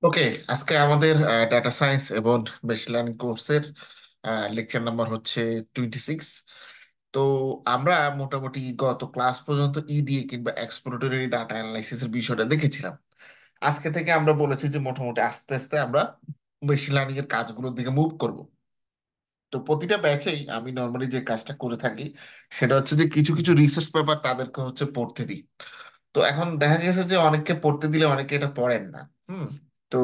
ওকে, আজকে আমাদের data science এবং মেশিন লার্নিং কোর্সের লেকচার নাম্বার হচ্ছে 26। তো আমরা মোটামুটি গত ক্লাস পর্যন্ত ইডিএ কিংবা এক্সপ্লোরেটরি ডাটা অ্যানালাইসিসের বিষয়টা দেখেছিলাম। আজকে থেকে আমরা বলেছি যে মোটামুটি আস্তে আস্তে আমরা মেশিন লার্নিং এর কাজগুলোর দিকে মুভ করব। তো প্রতিটা ব্যাচেই আমি নর্মালি যে কাজটা করে থাকি সেটা হচ্ছে যে কিছু কিছু রিসার্চ পেপার তাদেরকে হচ্ছে পড়তে দিই। তো এখন দেখা গেছে যে অনেককে পড়তে দিলে অনেকে এটা পড়েন না। হুম। তো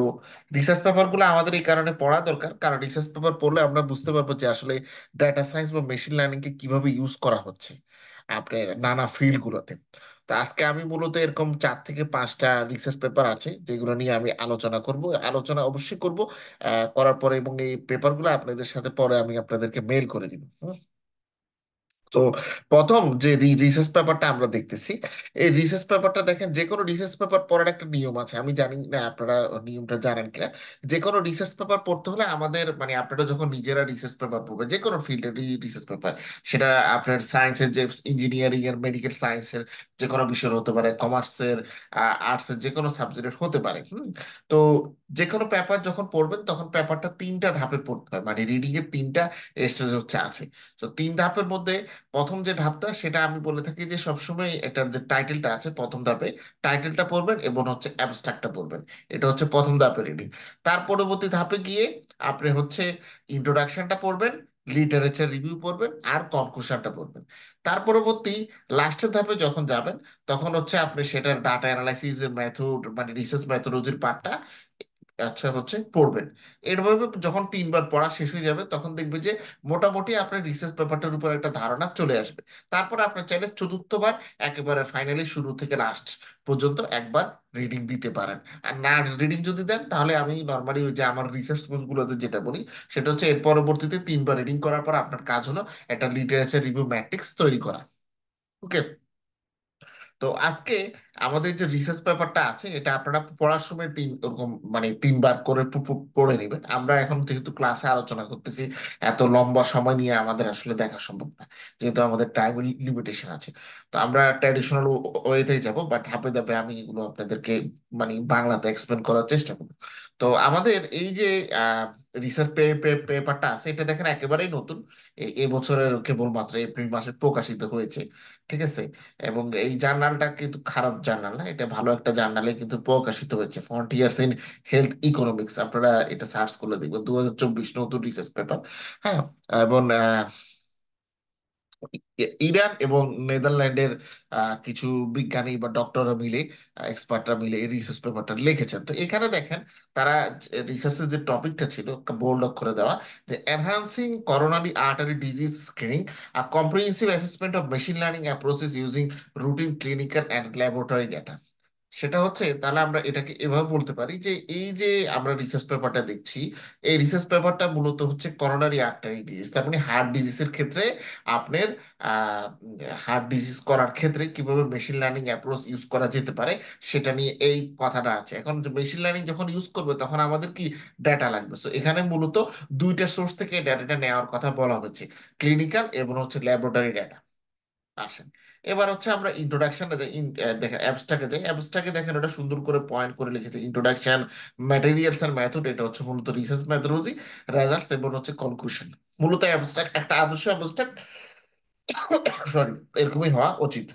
রিসার্চ পেপার গুলো আমাদের এই কারণে পড়া দরকার, কারণ রিসার্চ পেপার পড়লে আমরা বুঝতে পারবো যে আসলে ডাটা সায়েন্স বা মেশিন লার্নিং কে কিভাবে ইউজ করা হচ্ছে আপনার নানা ফিল্ড গুলোতে। তো আজকে আমি মূলত এরকম 4 থেকে 5টা রিসার্চ পেপার আছে যেগুলো নিয়ে আমি আলোচনা করব, আলোচনা অবশ্যই করব করার পরে, এবং এই পেপারগুলো আপনাদের সাথে পরে আমি আপনাদেরকে মেল করে দিব। তো প্রথম যে রিসার্চ পেপারটা আমরা দেখতেছি, এই রিসার্চ পেপারটা দেখেন, যে কোনো রিসার্চ পেপার পড়ার একটা নিয়ম আছে। আমি জানি না আপনারা নিয়মটা জানেন কিনা। যে কোনো রিসার্চ পেপার পড়তে হলে আমাদের মানে আপনারা যখন নিজেরা রিসার্চ পেপার পড়বেন, যে কোনো ফিল্ডের রিসার্চ পেপার, সেটা আপনার সায়েন্সের, যে ইঞ্জিনিয়ারিং এর, মেডিকেল সায়েন্সের যে কোনো বিষয় হতে পারে, কমার্সের, আর্টসের যে কোনো সাবজেক্টের হতে পারে। তো যে কোনো পেপার যখন পড়বেন তখন পেপারটা 3টা ধাপে পড়তে হয়, মানে রিডিং এর 3টা স্টেজ হচ্ছে আছে। তো 3 ধাপের মধ্যে প্রথম যে ধাপটা, সেটা আমি বলে থাকি যে সবসময় এটার যে টাইটেলটা আছে প্রথম ধাপে, টাইটেলটা পড়বেন এবং হচ্ছে অ্যাবস্ট্রাক্টটা পড়বেন। এটা হচ্ছে প্রথম ধাপের রিডিং। তার পরবর্তী ধাপে গিয়ে আপনি হচ্ছে ইন্ট্রোডাকশনটা পড়বেন, লিটারেচার রিভিউ পড়বেন, আর কনক্লুশনটা পড়বেন। তার পরবর্তী লাস্টের ধাপে যখন যাবেন, তখন হচ্ছে আপনি সেটার ডাটা অ্যানালাইসিস মেথড, মানে রিসার্চ মেথোলজির পার্টটা আচ্ছা হচ্ছে পড়বেন। এরভাবে যখন 3বার পড়া শেষ হয়ে যাবে তখন দেখবে যে মোটামুটি আপনার রিসার্চ পেপারটার উপর একটা ধারণা চলে আসবে। তারপর আপনার চাইলে চতুর্থবার একেবারে ফাইনালি শুরু থেকে লাস্ট পর্যন্ত একবার রিডিং দিতে পারেন। আর না রিডিং যদি দেন তাহলে আমি নর্মালি ওই যে আমার রিসার্চ গুলোতে যেটা বলি, সেটা হচ্ছে এর পরবর্তীতে 3বার রিডিং করার পর আপনার কাজ হলো একটা লিটারেচার রিভিউ ম্যাট্রিক্স তৈরি করা। ওকে। তো আজকে আমাদের যে রিসার্চ পেপারটা আছে এটা আপনারা পড়ার সময় ওরকম মানে 3বার করে পড়ে নেবেন। আমরা এখন যেহেতু ক্লাসে আলোচনা করতেছি, এত লম্বা সময় নিয়ে আমাদের আসলে দেখা সম্ভব না, যেহেতু আমাদের টাইম লিমিটেশন আছে। তো আমরা ট্র্যাডিশনাল ওয়েতেই যাব, বাট ধাপে ধাপে আমি এগুলো আপনাদেরকে মানে বাংলাতে এক্সপ্লেন করার চেষ্টা করব। তো আমাদের এই যে রিসার্চ পেপারটা আছে এটা দেখেন একেবারেই নতুন। এবছরের কেবলমাত্র এপ্রিল মাসে প্রকাশিত হয়েছে। ঠিক আছে। এবং এই জার্নালটা কিন্তু খারাপ জার্নাল না, এটা ভালো একটা জার্নালে কিন্তু প্রকাশিত হয়েছে, ফ্রন্টিয়ার্স ইন হেলথ ইকোনমিক্স। আপনারা এটা সার্চ করলে দেখবেন 2024 নতুন রিসার্চ পেপার। হ্যাঁ। এবং ইরান এবং নেদারল্যান্ডের কিছু বিজ্ঞানী বা ডক্টররা মিলে, এক্সপার্টরা মিলে এই রিসার্চ পেপারটা লিখেছেন। তো এখানে দেখেন তারা রিসার্চের যে টপিকটা ছিল বোল্ড অক্ষরে দেওয়া, যে enhancing coronary artery disease screening, a comprehensive assessment of machine learning approaches using routine clinical and laboratory data. সেটা হচ্ছে, তাহলে আমরা এটাকে এভাবে বলতে পারি যে এই যে আমরা রিসার্চ পেপারটা দেখছি, এই রিসার্চ পেপারটা মূলত হচ্ছে করোনারি আর্টারি ডিজিজ, তার মানে হার্ট ডিজিজের ক্ষেত্রে আপনার হার্ট ডিজিজ করার ক্ষেত্রে কিভাবে মেশিন লার্নিং অ্যাপ্রোচ ইউজ করা যেতে পারে সেটা নিয়ে এই কথাটা আছে। এখন মেশিন লার্নিং যখন ইউজ করবে তখন আমাদের কি ডাটা লাগবে। সো এখানে মূলত 2টা সোর্স থেকে ডাটাটা নেওয়ার কথা বলা হচ্ছে, ক্লিনিক্যাল এবং হচ্ছে ল্যাবরেটরি ডাটা। আসেন, এবার হচ্ছে আমরা ইন্ট্রোডাকশনে যাই। দেখেন অ্যাবস্ট্রাক্টে যাই, অ্যাবস্ট্রাক্টে দেখেন ওটা সুন্দর করে পয়েন্ট করে লিখেছে, ইন্ট্রোডাকশন, ম্যাটেরিয়ালস এন্ড মেথড, এটা হচ্ছে মূলত রিসার্চ মেথোডলজি, রেজাল্টস এবং হচ্ছে কনক্লুশন। মূলত অ্যাবস্ট্রাক্ট একটা আদর্শ অ্যাবস্ট্রাক্ট সরি এরকমই হওয়া উচিত।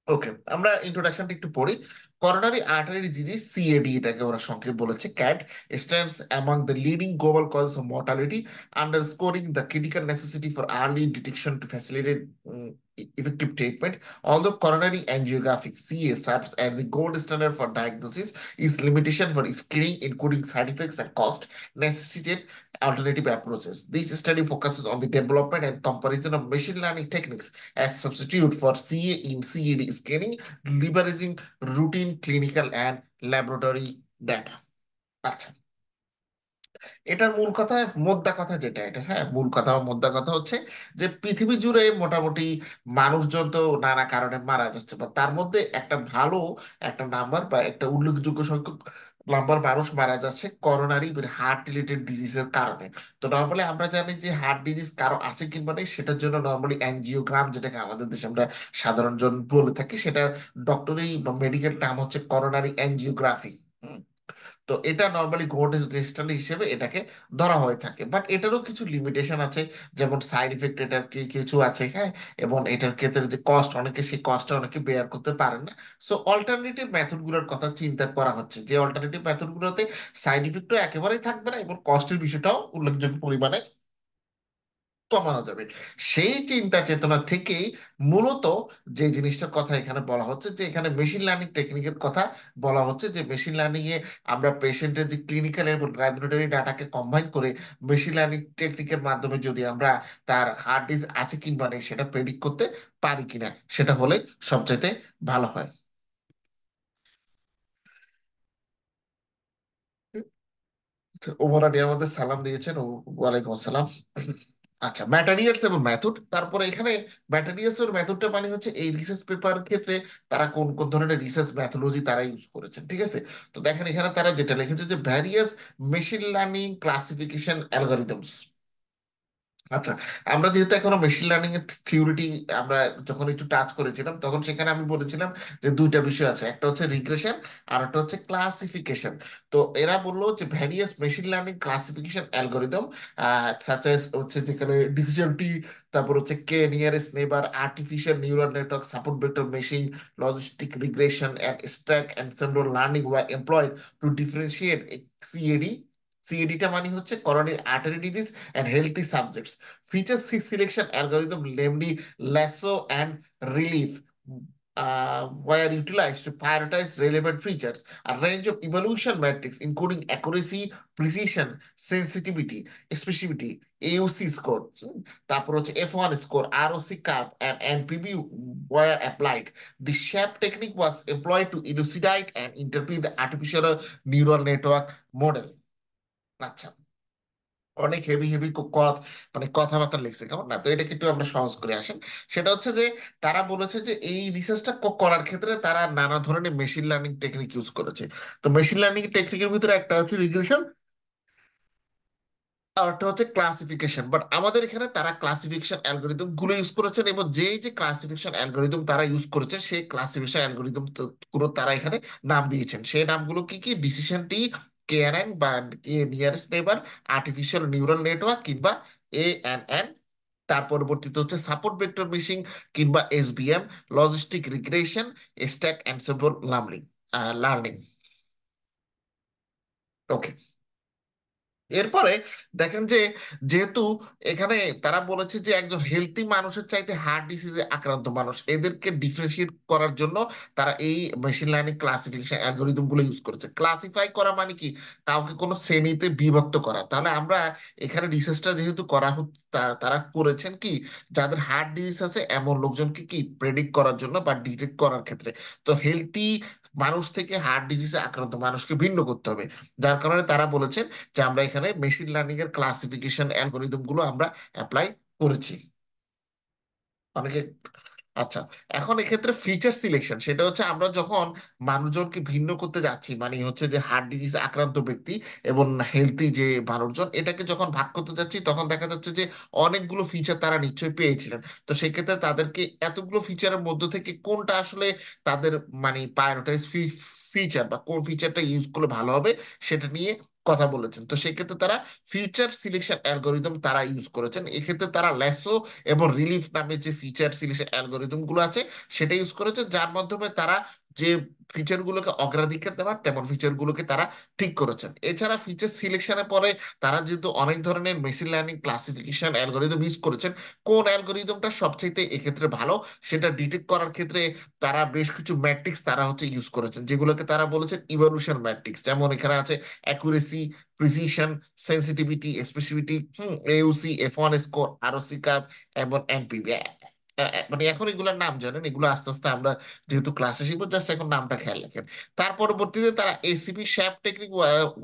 ওকে, আমরা ইন্ট্রোডাকশনটা একটু পড়ি। করোনারি আর্টারি ডিজিজ, সিএডি এটাকে ওরা সংক্ষেপে বলেছে, CAD, stands among the leading global cause of mortality, underscoring the critical necessity for early detection to facilitate effective treatment. Although coronary angiography (CA) serves as the gold standard for diagnosis, its limitation for screening, including side effects and cost, necessitate alternative approaches. This study focuses on the development and comparison of machine learning techniques as substitute for CA in CAD scanning, leveraging routine clinical and laboratory data. আচ্ছা, এটার মূল কথা, মোদ্দা কথা যেটা, এটা হ্যাঁ মূল কথা বা মোদ্দা কথা হচ্ছে যে পৃথিবী জুড়ে মোটামুটি মানুষজন তো নানা কারণে মারা যাচ্ছে, বা তার মধ্যে একটা ভালো একটা নাম্বার বা একটা উল্লেখযোগ্য সংখ্যক নাম্বার মানুষ মারা যাচ্ছে করোনারি হার্ট রিলেটেড ডিজিজের কারণে। তো নর্মালি আমরা জানি যে হার্ট ডিজিজ কারো আছে কিংবা নেই সেটার জন্য নর্মালি অ্যানজিওগ্রাম, যেটাকে আমাদের দেশে আমরা সাধারণ জন বলে থাকি, সেটা ডক্টরি বা মেডিকেল টার্ম হচ্ছে করোনারি অ্যানজিওগ্রাফি। তো এটা নর্মালি গ্রোথ স্টাইল হিসেবে এটাকে ধরা হয়ে থাকে, বাট এটারও কিছু লিমিটেশন আছে, যেমন সাইড ইফেক্ট এটার কিছু আছে, হ্যাঁ। এবং এটার ক্ষেত্রে যে কস্ট, অনেকে সেই কস্টটা অনেকে বেয়ার করতে পারেন না। সো অল্টারনেটিভ মেথডগুলোর কথা চিন্তা করা হচ্ছে, যে অল্টারনেটিভ মেথডগুলোতে সাইড ইফেক্টও একেবারেই থাকবে না এবং কস্টের বিষয়টাও উল্লেখযোগ্য পরিমাণে কমানো যাবে। সেই চিন্তা চেতনা থেকেই মূলত যে জিনিসটার কথা এখানে বলা হচ্ছে, যে এখানে মেশিন লার্নিং টেকনিকের কথা বলা হচ্ছে, যে মেশিন লার্নিং এ আমরা পেশেন্টের যে ক্লিনিক্যাল এবং ল্যাবরেটরি ডাটাকে কম্বাইন করে মেশিন লার্নিং টেকনিকের মাধ্যমে যদি আমরা তার হার্ট ডিজ আছে কিংবা নেই সেটা প্রেডিক্ট করতে পারি কিনা, সেটা হলে সবচাইতে ভালো হয়। ওমর আলী আমাদের সালাম দিয়েছেন। ও ওয়ালাইকুম আসসালাম। আচ্ছা, ম্যাটেরিয়ালস এবং মেথড, তারপরে এখানে ম্যাটেরিয়ালস এর মেথডটা মানে হচ্ছে এই রিসার্চ পেপার ক্ষেত্রে তারা কোন কোন ধরনের রিসার্চ মেথোলজি তারা ইউজ করেছেন, ঠিক আছে। তো দেখেন এখানে তারা যেটা লিখেছে যে various machine learning classification algorithms. আচ্ছা, আমরা যেহেতু এখনো মেশিন লার্নিং এর থিওরিটি আমরা যখন একটু টাচ করেছিলাম, তখন সেখানে আমি বলেছিলাম যে দুইটা বিষয় আছে, একটা হচ্ছে রিগ্রেশন আর একটা হচ্ছে ক্লাসিফিকেশন। তো এরা বললো যে various machine learning classification algorithm such as হচ্ছে যেখানে ডিসিশন ট্রি, তারপর হচ্ছে K nearest neighbour, artificial neural network, support vector machine, logistic regression and stack ensemble learning were employed to differentiate CAD. সিএডিটা মানে হচ্ছে coronary artery disease and healthy subjects. Feature selection algorithm, namely lasso and relief, were utilized to prioritize relevant features. A range of evaluation metrics, including accuracy, precision, sensitivity, specificity, AUC score, তারপর হচ্ছে F1 score, ROC curve, and NPV were applied. The SHAP technique was employed to elucidate and interpret the artificial neural network model. আচ্ছা, অনেক heavy heavy মানে কথাবার্তা লিখছে, কেমন না? তো এটাকে একটু আমরা সহজ করে আসেন। সেটা হচ্ছে যে তারা বলেছে যে এই রিসার্চটা করার ক্ষেত্রে তারা নানা ধরনের মেশিন লার্নিং টেকনিক ইউজ করেছে। তো মেশিন লার্নিং টেকনিকের ভিতরে একটা হচ্ছে রিগ্রেশন, আর একটা হচ্ছে ক্লাসিফিকেশন। বাট আমাদের এখানে তারা ক্লাসিফিকেশন অ্যালগোরিদম গুলো ইউজ করেছেন, এবং যেই যে ক্লাসিফিকেশন অ্যালগোরিদম তারা ইউজ করেছেন সেই ক্লাসিফিকেশন অ্যালগোরিদম গুলো তারা এখানে নাম দিয়েছেন। সেই নামগুলো কি কি? ডিসিশন টি, কেএনএন বা nearest neighbour, artificial neural network কিংবা এএনএন, তার পরবর্তীতে হচ্ছে সাপোর্ট ভেক্টর মেশিন কিংবা SVM, logistic regression, stack ensemble learning. Learning okay. এরপরে দেখেন যে যেহেতু এখানে তারা বলেছে যে একজন হেলথি মানুষের চাইতে হার্ট ডিসিজে আক্রান্ত মানুষ, এদেরকে ডিফারেন্সিয়েট করার জন্য তারা এই মেশিন লার্নিং ক্লাসিফিকেশন অ্যালগোরিদম গুলো ইউজ করেছে। ক্লাসিফাই করা মানে কি? কাউকে কোনো শ্রেণীতে বিভক্ত করা। তাহলে আমরা এখানে রিসার্চটা যেহেতু করা তারা করেছেন কি, যাদের হার্ট ডিজিজ আছে এমন লোকজনকে কি প্রেডিক্ট করার জন্য বা ডিটেক্ট করার ক্ষেত্রে। তো হেলথি মানুষ থেকে হার্ট ডিজিজে আক্রান্ত মানুষকে ভিন্ন করতে হবে। যার কারণে তারা বলেছেন যে আমরা এখানে মেশিন লার্নিং এর ক্লাসিফিকেশন অ্যালগোরিদম গুলো আমরা অ্যাপ্লাই করেছি অনেকে। আচ্ছা, এখন এক্ষেত্রে ফিচার সিলেকশন, সেটা হচ্ছে আমরা যখন মানুষজনকে ভিন্ন করতে যাচ্ছি, মানে হচ্ছে যে হার্ট ডিজিজ আক্রান্ত ব্যক্তি এবং হেলদি যে মানুষজন, এটাকে যখন ভাগ করতে যাচ্ছি তখন দেখা যাচ্ছে যে অনেকগুলো ফিচার তারা নিশ্চয়ই পেয়েছিলেন। তো সেক্ষেত্রে তাদেরকে এতগুলো ফিচারের মধ্য থেকে কোনটা আসলে তাদের মানে প্রায়োরিটাইজ ফিচার বা কোন ফিচারটা ইউজ করলে ভালো হবে সেটা নিয়ে কথা বলেছেন। তো সেক্ষেত্রে তারা ফিচার সিলেকশন অ্যালগোরিদম তারা ইউজ করেছেন। এক্ষেত্রে তারা ল্যাসো এবং রিলিফ নামে যে ফিচার সিলেকশন অ্যালগোরিদম গুলো আছে সেটা ইউজ করেছে, যার মাধ্যমে তারা যে ফিচার গুলোকে অগ্রাধিকার দেওয়ার তেমন ফিচার গুলোকে তারা ঠিক করেছেন। এছাড়া ফিচার সিলেকশনের পরে তারা যেহেতু অনেক ধরনের machine learning classification algorithm use করেছেন, কোন অ্যালগোরিদমটা সবচাইতে এক্ষেত্রে ভালো সেটা ডিটেক্ট করার ক্ষেত্রে তারা বেশ কিছু ম্যাট্রিক্স তারা হচ্ছে ইউজ করেছেন, যেগুলোকে তারা বলেছেন ইভলিউশন ম্যাট্রিক্স। যেমন এখানে আছে accuracy, precision, sensitivity, specificity, AUC, F1 score, ROC curve এবং এনপিভি। মানে এখন এগুলোর নাম জানেন, এগুলো আস্তে আস্তে আমরা যেহেতু ক্লাসে শিখবো, জাস্ট এখন নামটা খেয়াল রাখেন। তার পরবর্তীতে তারা এসিপি SHAP technique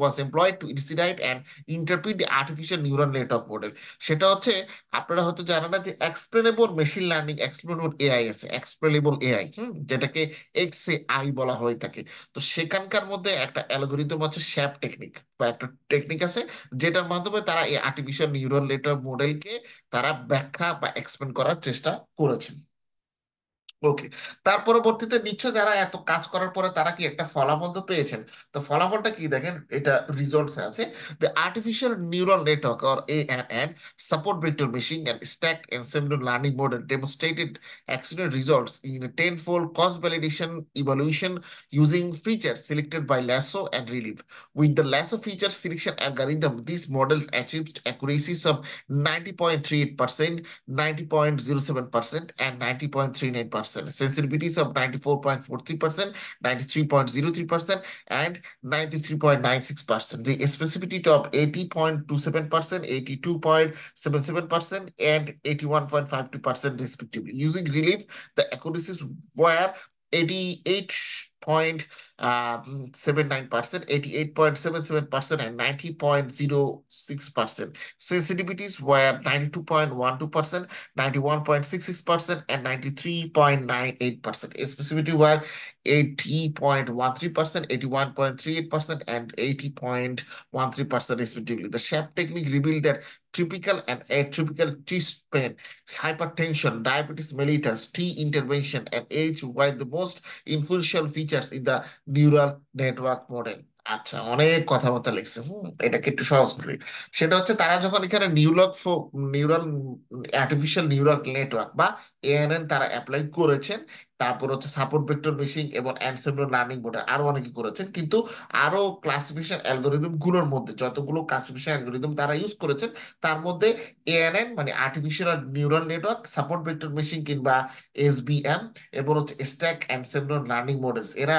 was employed to insight and interpret the artificial neural network model. সেটা হচ্ছে আপনারা হয়তো জানেন না যে explainable machine learning, explainable AI আছে, এক্সপ্লেনেবল এআই, যেটাকে এক্সএআই বলা হয়ে থাকে। তো সেখানকার মধ্যে একটা অ্যালগোরিদম আছে শ্যাপ টেকনিক, বা একটা টেকনিক আছে যেটার মাধ্যমে তারা এই আর্টিফিশিয়াল নিউরাল নেটওয়ার্ক মডেলকে তারা ব্যাখ্যা বা এক্সপ্লেন করার চেষ্টা করেছেন। ওকে। তার পরবর্তীতে নিশ্চয় যারা এত কাজ করার পরে তারা কি একটা ফলাফল তো পেয়েছেন। তো ফলাফলটা কি দেখেন, এটা রিজল্টস আছে। The artificial neural network or ANN support vector machine and stacked ensemble learning model demonstrated excellent results in a tenfold cross validation evaluation using features selected by lasso and relief. With the lasso feature selection algorithm, these models achieved accuracies of 90.38%, 90.07%, and 90.39%. Sensitivities of 94.43%, 93.03%, and 93.96%. The specificity of 80.27%, 82.77%, and 81.52% respectively. Using relief, the accuracies were 88.79%, 88.77%, and 90.06%. Sensitivities were 92.12%, 91.66%, and 93.98%. Specificity were 80.13%, 81.38%, and 80.13% respectively. The SHAP technique revealed that typical and atypical chest pain, hypertension, diabetes mellitus, T intervention, and age were the most influential features in the neural network model. আচ্ছা, অনেক কথাবার্তা লিখছে। এটাকে একটু সহজ করি। সেটা হচ্ছে তারা যখন এখানে নিউরাল আর্টিফিশিয়াল নিউরাল নেটওয়ার্ক বা ANN তারা অ্যাপ্লাই করেছেন, তারপর হচ্ছে সাপোর্ট ভেক্টর মেশিন এবং অ্যানসেম্বল লার্নিং মডেল আরো অনেকে করেছেন, কিন্তু আরো ক্লাসিফিকেশন অ্যালগোরিদম গুলোর মধ্যে যতগুলো ক্লাসিফিকেশন অ্যালগোরিদম তারা ইউজ করেছেন, তার মধ্যে ANN মানে artificial neural network, support vector machine কিংবা SVM, এবং হচ্ছে স্ট্যাক অ্যানসেম্বল লার্নিং মডেলস, এরা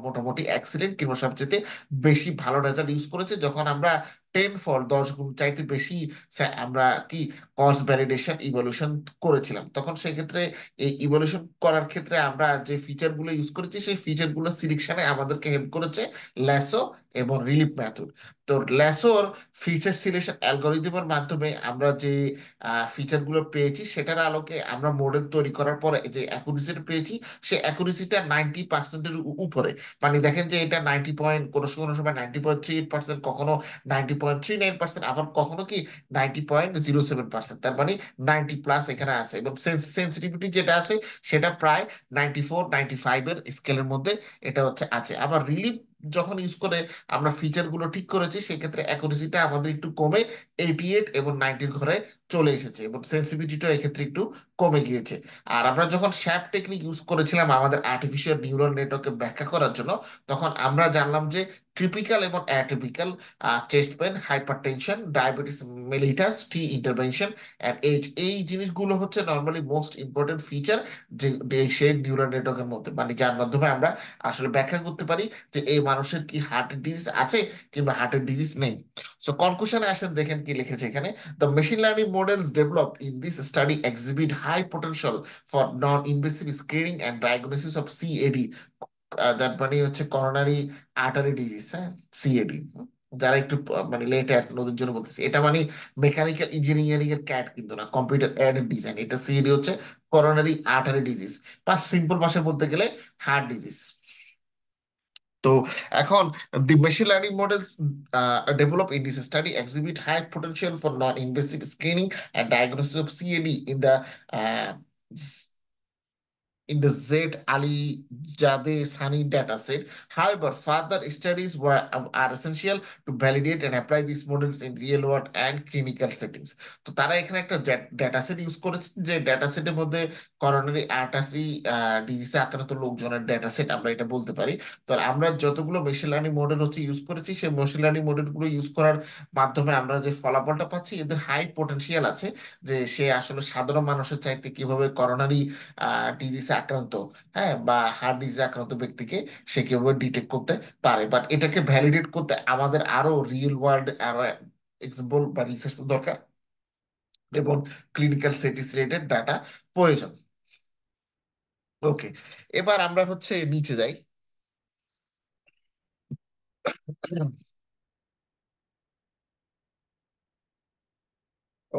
মোটামুটি এক্সিলেন্ট কিংবা সবচেয়ে বেশি ভালো রেজাল্ট ইউজ করেছে। যখন আমরা 10 ফল্ড 10 গুণ চাইতে বেশি আমরা কি কস ভ্যালিডেশন ইভলিউশন করেছিলাম, তখন সেক্ষেত্রে এই ইভলিউশন করার ক্ষেত্রে আমরা যে ফিচারগুলো ইউজ করেছি সেই ফিচারগুলো সিলেকশনে আমাদেরকে হেল্প করেছে ল্যাসো এবং রিলিফ মেথড। তো ল্যাসোর ফিচার সিলেকশন অ্যালগোরিদমের মাধ্যমে আমরা যে ফিচারগুলো পেয়েছি সেটার আলোকে আমরা মডেল তৈরি করার পরে যে অ্যাকুরেসিটা পেয়েছি, সেই অ্যাকুরেসিটা 90%-এর উপরে। মানে দেখেন যে এটা 90 পয়েন্ট, কোনো কোনো সময় 90.38%, কখনো 90.39%, আবার কখনো কি 90.07%। তার মানে 90+ এখানে আছে, এবং সেন্সিটিভিটি যেটা আছে সেটা প্রায় 94-95 এর স্কেলের মধ্যে এটা হচ্ছে আছে। আবার রিলিফ যখন ইউজ করে আমরা ফিচার গুলো ঠিক করেছি, সেক্ষেত্রে অ্যাকুরেসিটা আমাদের একটু কমে 88 এবং 90-র ঘরে চলে এসেছে, এবং সেন্সিটিভিটিও এক্ষেত্রে একটু কমে গিয়েছে। আর আমরা যখন শ্যাপ টেকনিক ইউজ করেছিলাম আমাদের আর্টিফিশিয়াল নিউরাল নেটওয়ার্ককে ব্যাখ্যা করার জন্য, তখন আমরা জানলাম যে ট্রিপিক্যাল এবং atypical chest pain, hypertension, diabetes mellitus, টি ইন্টারভেনশন এন্ড এজ, এই জিনিসগুলো হচ্ছে নর্মালি মোস্ট ইম্পর্টেন্ট ফিচার যে সেই নিউরাল নেটওয়ার্কের মধ্যে, মানে যার মাধ্যমে আমরা আসলে ব্যাখ্যা করতে পারি যে এই মানুষের কি হার্টের ডিজিজ আছে কিংবা হার্টের ডিজিজ নেই। সো কনক্লুশনে আসেন, দেখেন কি লিখেছে এখানে। The machine learning models developed in this study exhibit high potential for non invasive screening and diagnosis of CAD, that মানে হচ্ছে করোনারি আর্টারি ডিজিজ, হ্যাঁ, CAD। যারা একটু মানে লেট আসছেন ওদের জন্য বলতেছি, এটা মানে মেকানিক্যাল ইঞ্জিনিয়ারিং এর ক্যাট কিন্তু না, কম্পিউটার এডেড ডিজাইন। এটা CAD হচ্ছে করোনারি আর্টারি ডিজিজ, বা সিম্পল ভাষায় বলতে গেলে হার্ট ডিজিজ। তো এখন the machine learning models developed in this study exhibit high potential for non-invasive screening and diagnosis of CAD uh, in the Z Ali Jade Sani dataset. However, further studies are essential to validate and apply these models in real world and clinical settings. তো তারা এখানে একটা dataset use করেছে, যে ডেটাসেটের মধ্যে coronary artery ডিজিজে আক্রান্ত লোকজনের dataset আমরা এটা বলতে পারি। তো আমরা যতগুলো মেশিন লার্নিং মডেল হচ্ছে ইউজ করেছি, সেই মেশিন লার্নিং মডেলগুলো ইউজ করার মাধ্যমে আমরা যে ফলাফলটা পাচ্ছি, এদের হাই পোটেনশিয়াল আছে যে সে আসলে সাধারণ মানুষের চাইতে কিভাবে করোনারি ডিজিজে আক্রান্ত, হ্যাঁ, বা হার্ট ডিজিজে আক্রান্ত ব্যক্তিকে সে কিভাবে ডিটেক্ট করতে পারে। বাট এটাকে ভ্যালিডেট করতে আমাদের আরো রিয়েল ওয়ার্ল্ড আরো এক্সাম্পল বা রিসার্চ দরকার, এবং ক্লিনিক্যাল সেটিস রিলেটেড ডাটা প্রয়োজন। ওকে, এবার আমরা হচ্ছে নিচে যাই।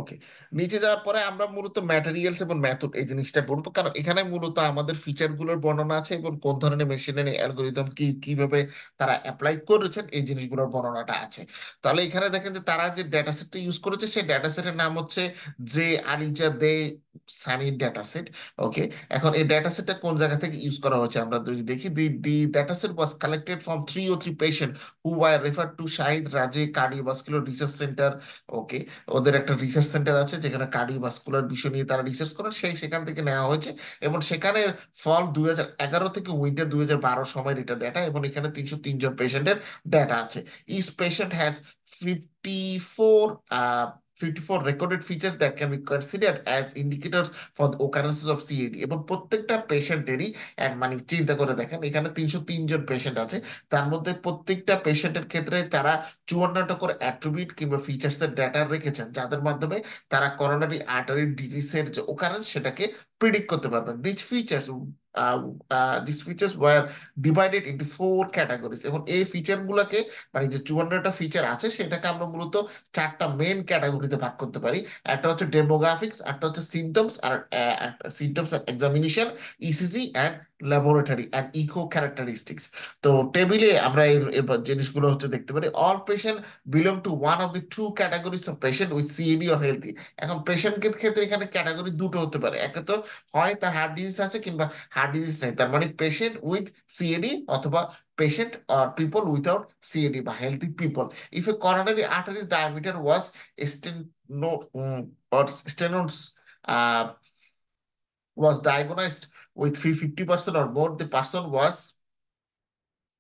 ওকে, নিচে যাওয়ার পরে আমরা মূলত ম্যাটেরিয়ালস এবং মেথড এই জিনিসটা পড়বো, কারণ এখানে মূলত আমাদের ফিচার গুলোর বর্ণনা আছে এবং কোন ধরনের মেশিনারি অ্যালগোরিদম কিভাবে তারা অ্যাপ্লাই করেছেন এই জিনিসগুলোর বর্ণনাটা আছে। তাহলে এখানে দেখেন যে তারা যে ডেটা সেটটা ইউজ করেছে সেই ডেটা সেটের নাম হচ্ছে যে আলিজা দে সানি ডেটা সেট। ওকে, এখন এই ডেটা সেটটা কোন জায়গা থেকে ইউজ করা হয়েছে আমরা যদি দেখি, the data set was collected from 303 patient who were refer to Shahid Rajaei cardiovascular research centre. ওকে, ওদের একটা রিসার্চ সেন্টার আছে যেখানে কার্ডিওভাস্কুলার বিষয় নিয়ে তারা রিসার্চ করেন, সেখান থেকে নেওয়া হয়েছে। এবং সেখানে ফল 2011 থেকে উইন্টার 2012 সময়ের এটা ডেটা, এবং এখানে 303 জন পেশেন্টের ডেটা আছে। Each patient has 54 54 recorded features that can be considered as indicators for the occurrences of CAD। এবং প্রত্যেকটা পেশেন্টেরই মানে চিন্তা করে দেখেন, এখানে 303 জন পেশেন্ট আছে, তার মধ্যে প্রত্যেকটা পেশেন্টের ক্ষেত্রে তারা 54টা করে অ্যাট্রিবিউট কিংবা ফিচার্স এর ডেটা রেখেছেন, যাদের মাধ্যমে তারা করোনারি আর্টারি ডিজিজের যে ওকারেন্স সেটাকে প্রিডিক্ট করতে পারবেন। This features war divided into 4 categories. এবং এই ফিচার গুলাকে, মানে যে 54টা ফিচার আছে সেটাকে আমরা মূলত 4টা মেন ক্যাটাগরিতে ভাগ করতে পারি। একটা হচ্ছে ডেমোগ্রাফিক্স, একটা হচ্ছে সিমটমস আর symptoms and examination, ECG and laboratory and echo characteristics. তো টেবিলে আমরা এর জিনিসগুলো হচ্ছে দেখতে পারি। All patient belong to one of the two categories of patient with CAD or healthy. এখন পেশেন্টের ক্ষেত্রে এখানে ক্যাটাগরি দুটো হতে পারে, একে তো হয় তার হার্ট ডিজিজ আছে কিংবা হার্ট ডিজিজ নেই, তার মানে পেশেন্ট উইথ সিএডি, অথবা patient or people without CAD বা healthy people. If a coronary artery's diameter was steno or stenos uh, was diagnosed with 50% or more, the person was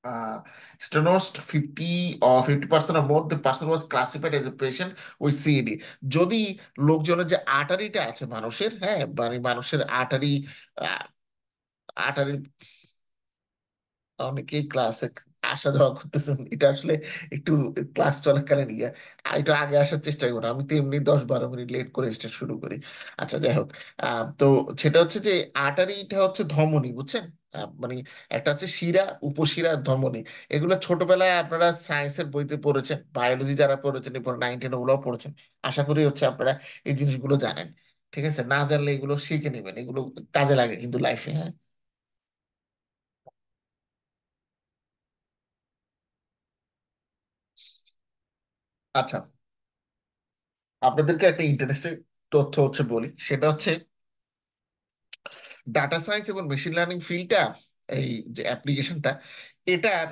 uh, stenosed 50 or 50% or more, the person was classified as a patient with CED। যদি লোকজনের যে আর্টারিটা আছে মানুষের, হ্যাঁ, মানে মানুষের artery, artery অনেকেই ক্লাসে আসা যাওয়া করতেছেন, এটা আসলে একটু ক্লাস চলাকালীন একটু আগে আসার চেষ্টা করুন। আমি তো এমনি 10-12 মিনিট লেট করে স্টার্ট শুরু করি। আচ্ছা, যাই হোক। তো সেটা হচ্ছে যে আর্টারিটা হচ্ছে ধমনী, বুঝছেন? মানে একটা হচ্ছে শিরা, উপশিরা, ধমনী। এগুলো ছোটবেলায় আপনারা সায়েন্সের বইতে পড়েছেন, বায়োলজি যারা পড়েছেন এরপর 9-10 ওগুলোও পড়েছেন। আশা করি হচ্ছে আপনারা এই জিনিসগুলো জানেন। ঠিক আছে, না জানলে এগুলো শিখে নেবেন, এগুলো কাজে লাগে কিন্তু লাইফে। হ্যাঁ, আচ্ছা, আপনাদেরকে একটা ইন্টারেস্টিং তথ্য হচ্ছে বলি, সেটা হচ্ছে ডাটা সায়েন্স এবং মেশিন লার্নিং ফিল্ডটা, এই যে অ্যাপ্লিকেশনটা, এটার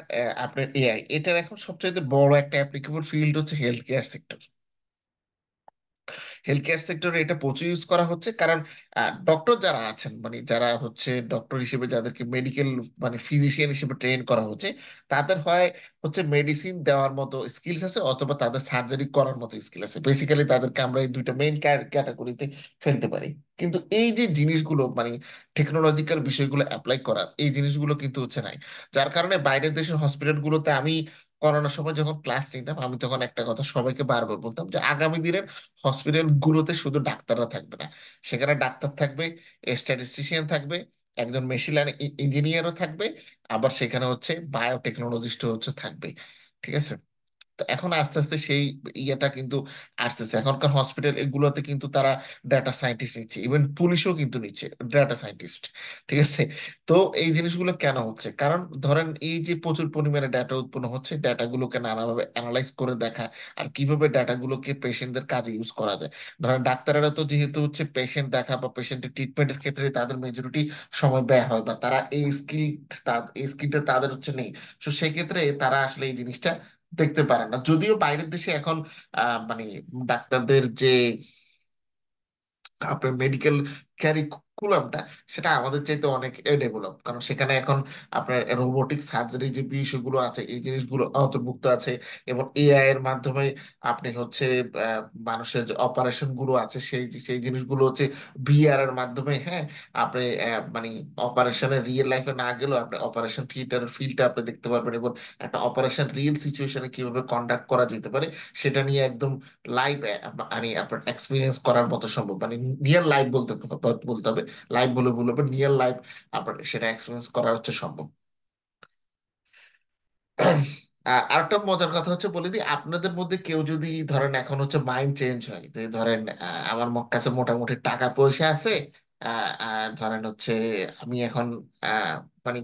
আপনার এআই, এটার এখন সবচেয়ে বড় একটা অ্যাপ্লিকেবল ফিল্ড হচ্ছে health care sector. Health care সেক্টরে এটা প্রচুর ইউজ করা হচ্ছে, কারণ ডক্টর যারা আছেন, মানে যারা হচ্ছে ডক্টর হিসেবে যাদেরকে মেডিকেল, মানে ফিজিশিয়ান হিসেবে ট্রেন করা হচ্ছে, তাদের হয় হচ্ছে মেডিসিন দেওয়ার মতো স্কিলস আছে, অথবা তাদের সার্জারি করার মতো স্কিল আছে। বেসিক্যালি তাদেরকে আমরা এই দুইটা মেইন ক্যাটাগরিতে ফেলতে পারি। কিন্তু এই যে জিনিসগুলো, মানে টেকনোলজিক্যাল বিষয়গুলো অ্যাপ্লাই করা, এই জিনিসগুলো কিন্তু হচ্ছে নাই। যার কারণে বাইরের দেশের হসপিটালগুলোতে আমি করোনার সময় যখন ক্লাস নিতাম, আমি তখন একটা কথা সবাইকে বারবার বলতাম যে আগামী দিনের হসপিটাল গুলোতে শুধু ডাক্তাররা থাকবে না, সেখানে ডাক্তার থাকবে, স্ট্যাটিস্টিশিয়ান থাকবে, একজন মেশিন লার্নিং ইঞ্জিনিয়ারও থাকবে, আবার সেখানে হচ্ছে বায়োটেকনোলজিস্টও হচ্ছে থাকবে। ঠিক আছে, তো এখন আস্তে আস্তে সেই ইয়েটা কিন্তু আসতেছে। এখনকার হসপিটাল এগুলোতে কিন্তু তারা ডাটা সায়েন্টিস্ট নিচ্ছে, ইভেন পুলিশও কিন্তু নিচ্ছে ডাটা সায়েন্টিস্ট। ঠিক আছে, তো এই জিনিসগুলো কেন হচ্ছে? কারণ ধরেন এই যে প্রচুর পরিমাণে ডাটা উৎপন্ন হচ্ছে, ডাটাগুলোকে নানাভাবে অ্যানালাইজ করে দেখা, আর কিভাবে ডাটাগুলোকে পেশেন্টদের কাজে ইউজ করা যায়। ধরেন ডাক্তাররা তো যেহেতু হচ্ছে পেশেন্ট দেখা বা পেশেন্টের ট্রিটমেন্টের ক্ষেত্রে তাদের মেজরিটি সময় ব্যয় হয়, বা তারা এই স্কিলটা তাদের হচ্ছে নেই। তো সেক্ষেত্রে তারা আসলে এই জিনিসটা দেখতে পারে না। যদিও বাইরের দেশে এখন মানে ডাক্তারদের যে আপনার মেডিকেল ক্যারিকুলামটা, সেটা আমাদের চাইতে অনেক ডেভেলপ, কারণ সেখানে এখন আপনার রোবোটিক সার্জারি যে বিষয়গুলো আছে এই জিনিসগুলো অন্তর্ভুক্ত আছে। এবং এআই এর মাধ্যমে আপনি হচ্ছে মানুষের যে অপারেশন গুলো আছে সেই সেই জিনিসগুলো হচ্ছে ভিআর এর মাধ্যমে, হ্যাঁ, আপনি মানে অপারেশনের রিয়েল লাইফে না গেলেও আপনি অপারেশন থিয়েটারের ফিল্ডটা আপনি দেখতে পারবেন, এবং একটা অপারেশন রিয়েল সিচুয়েশনে কিভাবে কন্ডাক্ট করা যেতে পারে সেটা নিয়ে একদম লাইভ, মানে আপনার এক্সপিরিয়েন্স করার মতো সম্ভব, মানে নিয়ার লাইভ বলতে হবে, লাইভ বলে বলবে, নিয়ার লাইভ আপনার সেটা এক্সপিরিয়েন্স করা হচ্ছে সম্ভব। আর আরেকটা মজার কথা হচ্ছে বলে দিই, আপনাদের মধ্যে কেউ যদি ধরেন এখন হচ্ছে মাইন্ড চেঞ্জ হয়, যে ধরেন আমার কাছে মোটামুটি টাকা পয়সা আছে, ধরেন হচ্ছে আমি এখন মানে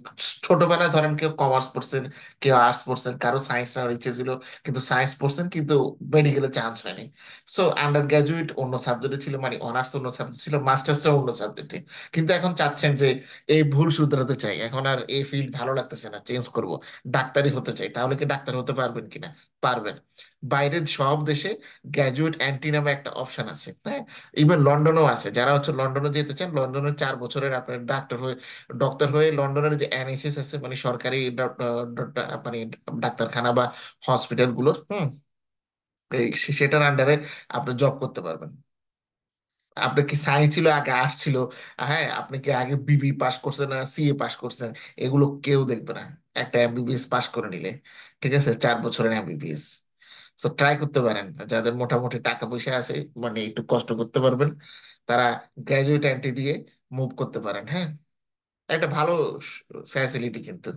ছোটবেলায় ধরেন কেউ কমার্স পড়ছেন, কেউ আর্টস পড়ছেন, কারো সায়েন্স নেওয়ার ইচ্ছে ছিল কিন্তু সায়েন্স পড়ছেন কিন্তু মেডিকেলে চান্স হয়নি। সো আন্ডার গ্রাজুয়েট অন্য সাবজেক্টে ছিল, মানে অনার্স অন্য সাবজেক্ট ছিল, মাস্টার্সটা অন্য সাবজেক্টে। কিন্তু এখন চাচ্ছেন যে এই ভুল শুধরাতে চাই, এখন আর এই ফিল্ড ভালো লাগতেছে না, চেঞ্জ করব, ডাক্তারি হতে চাই। তাহলে কি ডাক্তার হতে পারবেন কিনা? পারবেন। বাইরের সব দেশে গ্র্যাজুয়েট এন্ট্রি নামে একটা অপশন আছে, হ্যাঁ। ইভেন লন্ডনও আছে, যারা হচ্ছে লন্ডনে যেতে চান, লন্ডনে 4 বছরের আপনার ডক্টর হয়ে লন্ডনের যে এনএইচএস আছে, মানে সরকারি মানে ডাক্তারখানা বা হসপিটাল গুলোর, সেটার আন্ডারে আপনি জব করতে পারবেন। আপনার কি সায়েন্স ছিল আগে, আর্টস ছিল, হ্যাঁ, আপনি কি আগে বিবি পাস করছেন না সিএ পাস করছেন, এগুলো কেউ দেখবে না। একটা এমবিবিএস পাস করে নিলে, ঠিক আছে, 4 বছরের এমবিবিএস। তো ট্রাই করতে পারেন, যাদের মোটামুটি টাকা পয়সা আছে, মানে একটু কষ্ট করতে পারবেন, তারা গ্রাজুয়েট এন্ট্রি দিয়ে মুভ করতে পারেন, হ্যাঁ। একটা ভালো ফ্যাসিলিটি কিন্তু।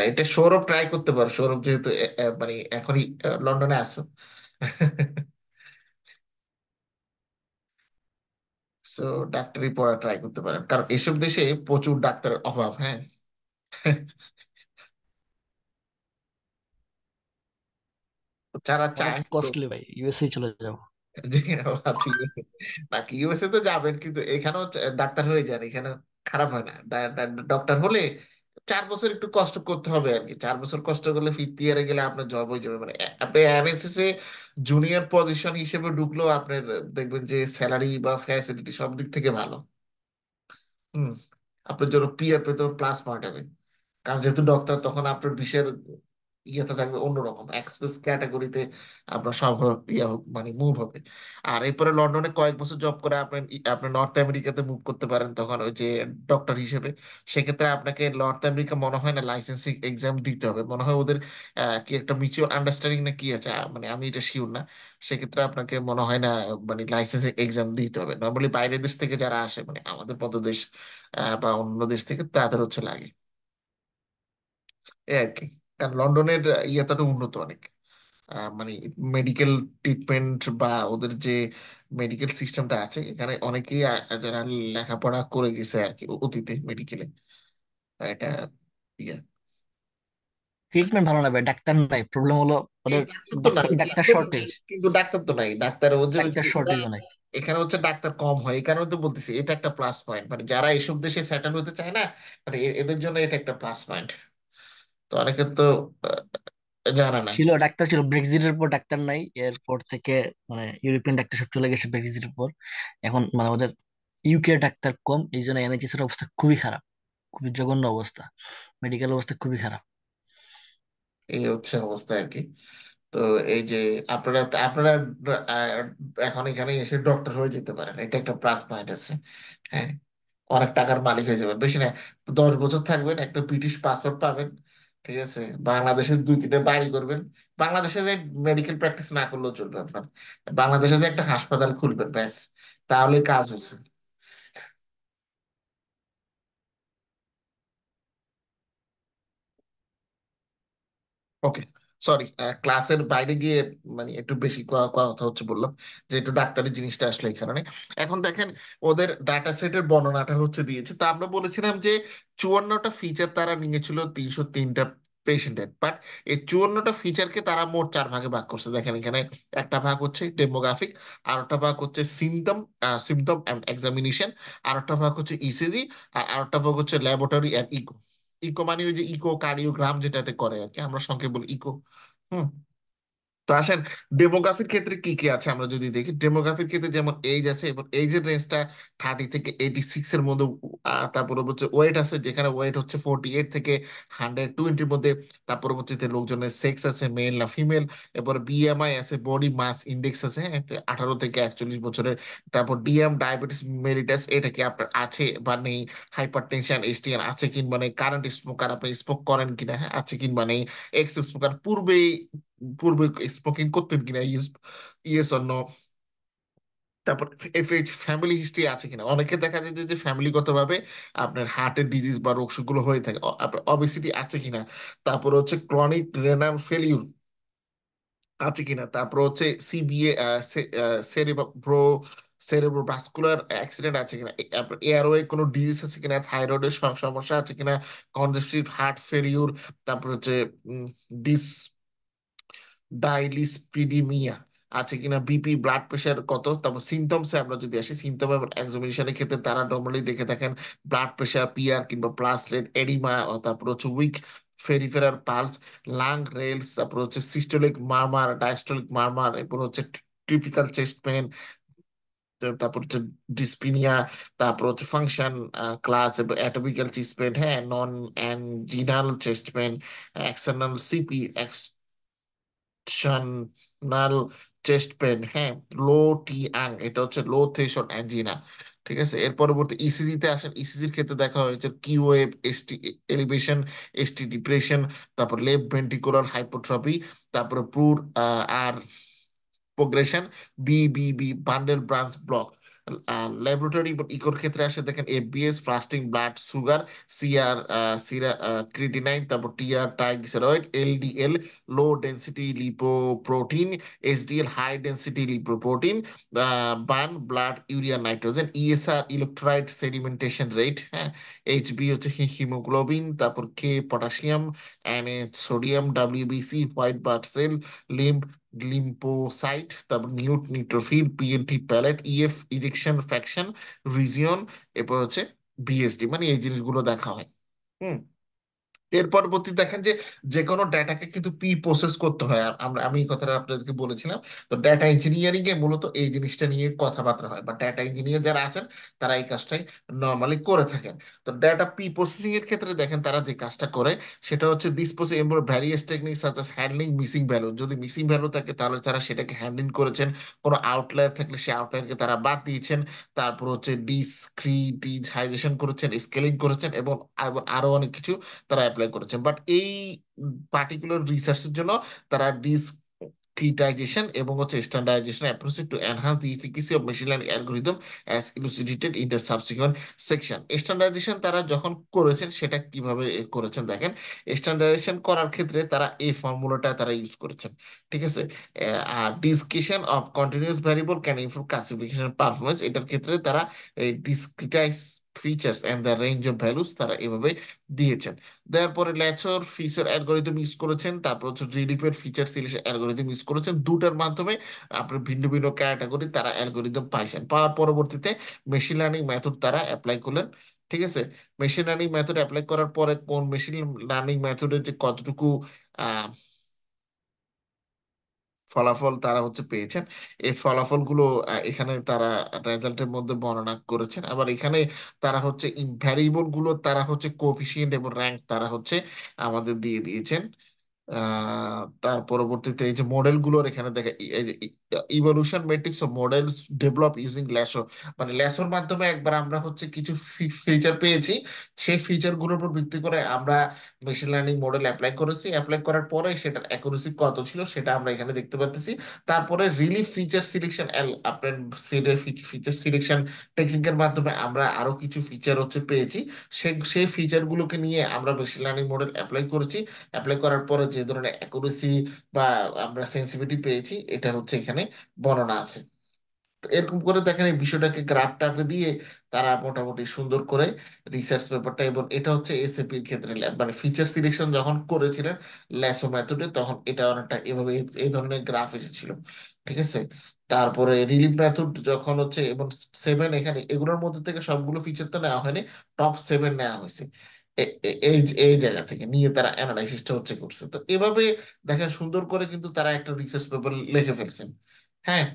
এটা সৌরভ ট্রাই করতে পারো, সৌরভ যেহেতু মানে এখনই লন্ডনে আছো। সো ডাক্তারি পড়া ট্রাই করতে পারেন, কারণ এসব দেশে প্রচুর ডাক্তারের অভাব, হ্যাঁ। যারা অনেক চায় তো। কস্টলি ভাই, ইউএসএ চলে যাবো। জি, ঠিক আছে। নাকি ইউএসএ তো যাবেন, কিন্তু এখানেও ডাক্তার হয়ে যান, এখানে খারাপ হয় না। ডক্টর হলে 4 বছর একটু কষ্ট করতে হবে আর কি, 4 বছর কষ্ট করলে ফিফথ ইয়ারে গেলে আপনার জব হয়ে যাবে। মানে আপনি এনএসএস এ জুনিয়র পজিশন হিসেবে ঢুকলেও আপনার দেখবেন যে স্যালারি বা ফ্যাসিলিটি সব দিক থেকে ভালো। হুম। আপনার জন্য পিআর পেতে প্লাস পয়েন্ট হবে, কারণ যেহেতু ডক্টর, তখন আপনার বিশের ইয়েতে থাকবে অন্যরকম এক্সপ্রেস ক্যাটাগরিতে, আপনার সব মানে মুভ হবে। আর এরপরে লন্ডনে কয়েক বছর জব করে আপনি আপনি নর্থ আমেরিকাতে মুভ করতে পারেন, তখন ওই যে ডক্টর হিসেবে। সেক্ষেত্রে আপনাকে নর্থ আমেরিকা মনে হয় না লাইসেন্সিং এক্সাম দিতে হবে, মনে হয় ওদের কি একটা মিউচুয়াল আন্ডারস্ট্যান্ডিং না কি আছে, মানে আমি এটা শিওর না। সেক্ষেত্রে আপনাকে মনে হয় না মানে লাইসেন্সিং এক্সাম দিতে হবে। নর্মালি বাইরের দেশ থেকে যারা আসে, মানে আমাদের মতো দেশ বা অন্য দেশ থেকে, তাদের হচ্ছে লাগে, এই আর কি। কারণ লন্ডনের ইয়েটা উন্নত অনেক, মানে মেডিকেল ট্রিটমেন্ট বা ওদের যে মেডিকেল সিস্টেমটা আছে, এখানে অনেকেই যারা লেখাপড়া করে গেছে আর কি অতীতে মেডিকেলে, এটা ইয়ে। ট্রিটমেন্ট ভালো না ভাই, ডাক্তার নাই, প্রবলেম হলো এই ওদের। ডাক্তার তো ডাক্তার নাই, ডাক্তার কিন্তু শর্টেজ। ডাক্তার তো নাই, ডাক্তার ও যে ডাক্তার ওরা, শর্টেজ অনেক। এখানে হচ্ছে ডাক্তার কম হয়, এই কারণে তো বলতেছি এটা একটা প্লাস পয়েন্ট, মানে যারা এসব দেশে সেটেল হতে চায় না, মানে এদের জন্য এটা একটা প্লাস পয়েন্ট। তো অনেকে তো জানে না। ছিল ডাক্তার ছিল, ব্রেক্সিটের পর ডাক্তার নাই, এরপর থেকে মানে ইউরোপিয়ান ডাক্তার সব চলে গেছে ব্রেক্সিটের পর। এখন মানে ওদের ইউকে ডাক্তার কম, এই জন্য এনএইচএস এর অবস্থা খুবই খারাপ, খুবই জঘন্য অবস্থা, মেডিকেল অবস্থা খুবই খারাপ। এই হচ্ছে অবস্থা আর কি। তো এই যে আপনারা আপনারা আহ, এখন এখানে এসে ডক্টর হয়ে যেতে পারেন, এটা একটা প্লাস পয়েন্ট আছে, হ্যাঁ। অনেক টাকার মালিক হয়ে যাবেন, বেশি না, 10 বছর থাকবেন, একটা ব্রিটিশ পাসপোর্ট পাবেন, ঠিক আছে, বাংলাদেশে 2-3টে বাড়ি করবেন। বাংলাদেশে যে মেডিকেল প্র্যাকটিস না করলেও চলবে আপনার, বাংলাদেশে যে একটা হাসপাতাল খুলবেন, ব্যাস, তাহলে কাজ হচ্ছে। ওকে, সরি, ক্লাসের বাইরে গিয়ে মানে একটু বেশি কথা হচ্ছে বললাম, যে একটু ডাক্তারি জিনিসটা আসলে এই কারণে। এখন দেখেন, ওদের ডাটা সেটের বর্ণনাটা হচ্ছে দিয়েছে, তো আমরা বলেছিলাম যে 54টা ফিচার তারা নিয়েছিল 303টা পেশেন্টের, বাট এই 54টা ফিচারকে তারা মোট 4 ভাগে ভাগ করছে। দেখেন এখানে একটা ভাগ হচ্ছে ডেমোগ্রাফিক, আর একটা ভাগ হচ্ছে সিমটম অ্যান্ড এক্সামিনেশন, আর একটা ভাগ হচ্ছে ইসিজি, আর একটা ভাগ হচ্ছে ল্যাবরেটরি অ্যান্ড ইকো। ইকো মানে ওই যে ইকো কার্ডিওগ্রাম যেটাতে করে আর কি, আমরা সংক্ষেপে বলি ইকো। হুম। তো আসেন, ডেমোগ্রাফির ক্ষেত্রে কি কি আছে আমরা যদি দেখি, ডেমোগ্রাফির ক্ষেত্রে যেমন এইজ আছে, এবং এইজের রেঞ্জটা 30 থেকে 86 এর মধ্যে। তারপর হচ্ছে ওয়েট আছে, যেখানে ওয়েট হচ্ছে 48 থেকে 120-র মধ্যে। তার পরবর্তীতে লোকজনের সেক্স আছে, মেল না ফিমেল। এরপর বিএমআই আছে, বডি মাস ইন্ডেক্স আছে, হ্যাঁ, তো 18 থেকে 41 বছরের। তারপর ডিএম ডায়াবেটিস মেলিটাস, এটা কি আপনার আছে বা নেই। হাইপার টেনশন এসটিএন আছে কিংবা নেই। কারেন্ট স্মোকার, আপনি স্মোক করেন কিনা, হ্যাঁ, আছে কিংবা নেই। এক্স স্মোকার, পূর্বে পূর্বে স্মোকিং করতেন কিনা, ইয়েস ইয়েস অর নো। তারপর এফএইচ ফ্যামিলি হিস্ট্রি আছে কিনা, অনেকে দেখা যায় যে ফ্যামিলিগত ভাবে আপনার হার্টের ডিজিজ বা রোগগুলো হয়ে থাকে, আপনার অবেসিটি আছে কিনা। তারপর হচ্ছে ক্রনিক রেনাল ফেলিউর আছে কিনা। তারপর হচ্ছে সিবিএ সেরিব্রো সেরেব্রোভাস্কুলার অ্যাক্সিডেন্ট আছে কিনা, এয়ারওয়ে কোনো ডিজিজ আছে কিনা, থাইরয়েডের সমস্যা আছে কিনা, কনজেস্টিভ হার্ট ফেলিউর, তারপর হচ্ছে ডিস ডাইলিসপিডিমিয়া আছে কিনা, বিপি ব্লাড প্রেশার কত। তারপর সিমটমসে আমরা যদি আসি, সিমটম এবং এক্সামিনেশনের ক্ষেত্রে তারা নর্মালি দেখে থাকেন ব্লাড প্রেশার, পিআর কিংবা প্লাসলেট, এডিমা, তারপর হচ্ছে উইক ফেরিফেরাল পালস, লাং রেলস, তারপর হচ্ছে সিস্টোলিক মারমার, ডায়াস্টোলিক মারমার, এরপর হচ্ছে টিপিক্যাল চেস্ট পেন, তারপর হচ্ছে ডিসপিনিয়া, তারপর হচ্ছে ফাংশন ক্লাস এবং অ্যাটোপিক্যাল চেস্ট পেন, হ্যাঁ, non anginal chest pain, external CP, functional chest pain, হ্যাঁ, লো টি আং, এটা হচ্ছে লো থ্রেশহোল্ড অ্যাঞ্জিনা। ঠিক আছে, এর পরবর্তী ইসিজি তে আসেন। ইসিজির ক্ষেত্রে দেখা হয়েছে Q wave, ST elevation, ST depression, তারপর লেফট ভেন্ট্রিকুলার হাইপোট্রপি, তারপরে poor R progression, BBB bundle branch block. Laboratory ইকোর ক্ষেত্রে আসে দেখেন FBS, fasting blood sugar, CR, serum creatinine, তারপর TG triglyceride, LDL low density lipoprotein, HDL high density lipoprotein, BUN blood urea nitrogen, ESR electrolyte sedimentation rate, হ্যাঁ, HB হচ্ছে haemoglobin, তারপর K potassium, NA sodium, WBC white blood cell, lymph lymphocyte, তারপর neutrophil, পিএনটি platelet, EF ejection fraction, region, এরপর হচ্ছে BSD, মানে এই জিনিসগুলো দেখা হয়। হুম। এর পরবর্তী দেখেন যে যে কোনো ডেটাকে কিন্তু প্রি প্রসেস করতে হয়। আমি এই কথাটা আপনাদেরকে বলেছিলাম। তো ডেটা ইঞ্জিনিয়ারিং এ মূলত এই জিনিসটা নিয়ে কথাবার্তা হয়, বা ডেটা ইঞ্জিনিয়ার যারা আছেন তারা এই কাজটাই নর্মালি করে থাকেন। তো ডেটা প্রি প্রসেসিং এর ক্ষেত্রে দেখেন তারা যে কাজটা করে সেটা হচ্ছে ডিসপোজিং এমন ভ্যারিয়াস টেকনিক সাচ আস হ্যান্ডলিং মিসিং ভ্যালু। যদি মিসিং ভ্যালু থাকে তাহলে তারা সেটাকে হ্যান্ডলিং করেছেন, কোনো আউটলায়ার থাকলে সেই আউটলায়ারকে তারা বাদ দিয়েছেন, তারপর হচ্ছে ডিসক্রিটিজাইজেশন করেছেন, স্কেলিং করেছেন, এবং আরো অনেক কিছু তারা অ্যাপ্লাই করেছেন। বাট এই পার্টিকুলার রিসার্চের জন্য তারা ডিসক্রিটাইজেশন এবং হচ্ছে standardization approach to enhance the efficacy of machine learning algorithm as elucidated in the subsequent section. Standardization তারা যখন করেছেন সেটা কিভাবে করেছেন দেখেন। স্ট্যান্ডার্ডাইজেশন করার ক্ষেত্রে তারা এই ফর্মুলাটা তারা ইউজ করেছেন। ঠিক আছে। আর discretion of continuous variable can improve classification performance, এটার ক্ষেত্রে তারা এই discretize features and the range of values তারা এভাবে দিয়েছেন। দেওয়ার পরে ল্যাচর ফিচার অ্যালগোরিদম ইউজ করেছেন, তারপর হচ্ছে রিডিফের ফিচার সিলেকশন অ্যালগোরিদম ইউজ করেছেন। দুটার মাধ্যমে আপনার ভিন্ন ভিন্ন ক্যাটাগরি তারা অ্যালগোরিদম পাইছেন। পাওয়ার পরবর্তীতে মেশিন লার্নিং মেথড তারা অ্যাপ্লাই করলেন। ঠিক আছে। মেশিন লার্নিং মেথড অ্যাপ্লাই করার পরে কোন মেশিন লার্নিং মেথডের যে কতটুকু আহ, ফলাফল তারা হচ্ছে পেয়েছেন, এই ফলাফলগুলো এখানে তারা রেজাল্টের মধ্যে বর্ণনা করেছেন। আবার এখানে তারা হচ্ছে ভ্যারিয়েবল গুলো তারা হচ্ছে কোফিসিয়েন্ট এবং র্যাঙ্ক তারা হচ্ছে আমাদের দিয়ে দিয়েছেন। তার পরবর্তীতে এই যে মডেল গুলোর এখানে দেখা evaluation metrics of models develop using lasso, মানে ল্যাসোর মাধ্যমে একবার আমরা হচ্ছে কিছু ফিচার পেয়েছি, সেই ফিচার গুলোর উপর ভিত্তি করে আমরা মেশিন লার্নিং মডেল অ্যাপ্লাই করেছি। অ্যাপ্লাই করার পরে সেটার অ্যাকুরেসি কত ছিল সেটা আমরা এখানে দেখতে পাচ্ছি। তারপরে রিলিফ ফিচার সিলেকশন, আপনার ফিচার সিলেকশন টেকনিকের মাধ্যমে আমরা আরো কিছু ফিচার হচ্ছে পেয়েছি। সেই ফিচারগুলোকে নিয়ে আমরা মেশিন লার্নিং মডেল অ্যাপ্লাই করেছি। অ্যাপ্লাই করার পরে যে ধরনের অ্যাকুরেসি বা আমরা সেন্সিটিভিটি পেয়েছি এটা হচ্ছে এখানে বর্ণনা আছে। তো এরকম করে দেখেন এই বিষয়টাকে গ্রাফটাকে দিয়ে তারা মোটামুটি সুন্দর করে রিসার্চ পেপারটা, এবং এটা হচ্ছে এসএপির ক্ষেত্রে মানে ফিচার সিলেকশন যখন করেছিলেন ল্যাসো মেথডে তখন এটা অনেকটা এভাবে এই ধরনের গ্রাফ এসেছিল। ঠিক আছে। তারপরে রিলিফ মেথড যখন হচ্ছে এবং সেভেন, এখানে এগুলোর মধ্যে থেকে সবগুলো ফিচার তো নেওয়া হয়নি, টপ সেভেন নেওয়া হয়েছে। এই এই জায়গা থেকে নিয়ে তারা অ্যানালাইসিসটা হচ্ছে করছে। তো এভাবে দেখেন সুন্দর করে কিন্তু তারা একটা রিসার্চ পেপার লিখে ফেলছেন। হ্যাঁ।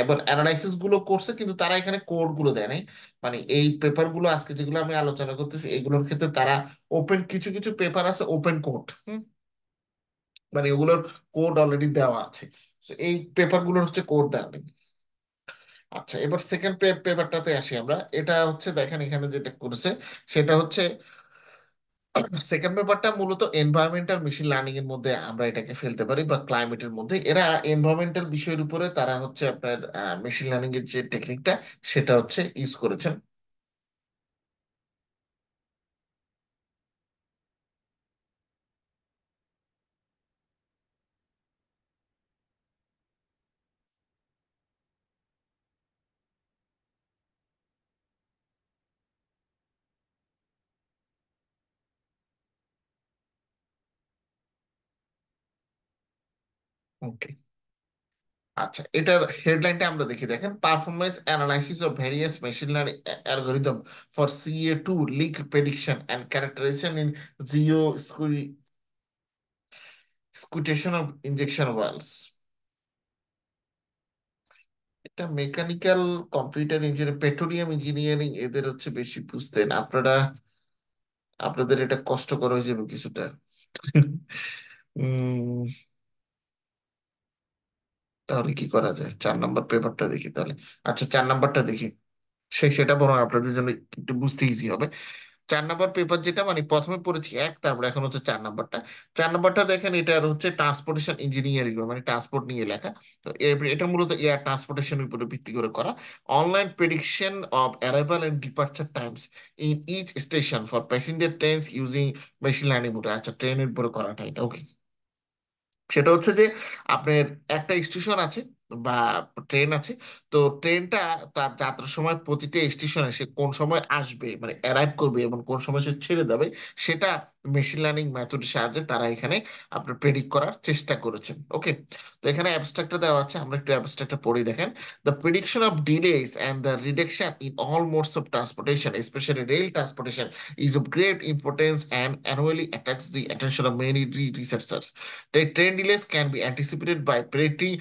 এবার অ্যানালাইসিস গুলো করছে কিন্তু তারা এখানে কোড গুলো দেয় নাই। মানে এই পেপার গুলো আজকে যেগুলো আমি আলোচনা করতেছি এগুলোর ক্ষেত্রে তারা ওপেন, কিছু কিছু পেপার আছে ওপেন কোড, মানে ওগুলোর কোড অলরেডি দেওয়া আছে। So এই পেপার গুলোর হচ্ছে কোড দেওয়া নেই। আচ্ছা, এবার সেকেন্ড পেপারটাতে আসি আমরা। এটা হচ্ছে দেখেন এখানে যেটা করেছে সেটা হচ্ছে সেকেন্ড পেপারটা মূলত এনভায়রনমেন্টাল মেশিন লার্নিং এর মধ্যে আমরা এটাকে ফেলতে পারি, বা ক্লাইমেটের মধ্যে। এরা এনভায়রনমেন্টাল বিষয়ের উপরে তারা হচ্ছে আপনার মেশিন লার্নিং এর যে টেকনিকটা সেটা হচ্ছে ইউজ করেছেন। ওকে, আচ্ছা, এটার হেডলাইনটা আমরা দেখি, দেখেন, performance analysis of various machine learning algorithm for CA2 leak prediction and characterization in geo sequestration of injection wells. এটা mechanical, computer engineering, petroleum engineering, এদের হচ্ছে বেশি বুঝতেন আপনারা, আপনাদের এটা কষ্টকর হয়ে যাবে কিছুটা। উম, তাহলে কি করা যায়, 4 নম্বর পেপারটা দেখি তাহলে। আচ্ছা, 4 নম্বরটা দেখি, সেটা বরং আপনাদের জন্য একটু বুঝতে ইজি হবে। 4 নম্বর পেপার যেটা, মানে প্রথমে পড়েছি এক, তারপরে এখন হচ্ছে 4 নম্বরটা। 4 নম্বরটা দেখেন, এটা হচ্ছে ট্রান্সপোর্টেশন ইঞ্জিনিয়ারিং, মানে ট্রান্সপোর্ট নিয়ে লেখা। তো এটা মূলত এয়ার ট্রান্সপোর্টেশনের উপরে ভিত্তি করে করা। Online prediction of arrival and departure times in each station for passenger trains using machine learning. আচ্ছা, ট্রেনের উপরে করাটা এটা, ওকে। সেটা হচ্ছে যে আপনার একটা স্টেশন আছে বা ট্রেন আছে, তো ট্রেনটা তার যাত্রার সময় প্রতিটা স্টেশনে সে কোন সময় আসবে, মানে অ্যারাইভ করবে, এবং কোন সময় সে ছেড়ে দেবে, সেটা মেশিন লার্নিং মেথডের সাহায্যে তারা এখানে আপনার প্রেডিক্ট করার চেষ্টা করেছেন, ওকে। তো এখানে অ্যাবস্ট্রাক্টটা দেওয়া আছে, আমরা একটু অ্যাবস্ট্রাক্টটা পড়ি, দেখেন। The prediction of ডিলেস and the reduction in all modes of transportation, specially rail transportation, is of great importance and annually attracts the attention of many researchers. The train delays can be anticipated by predicting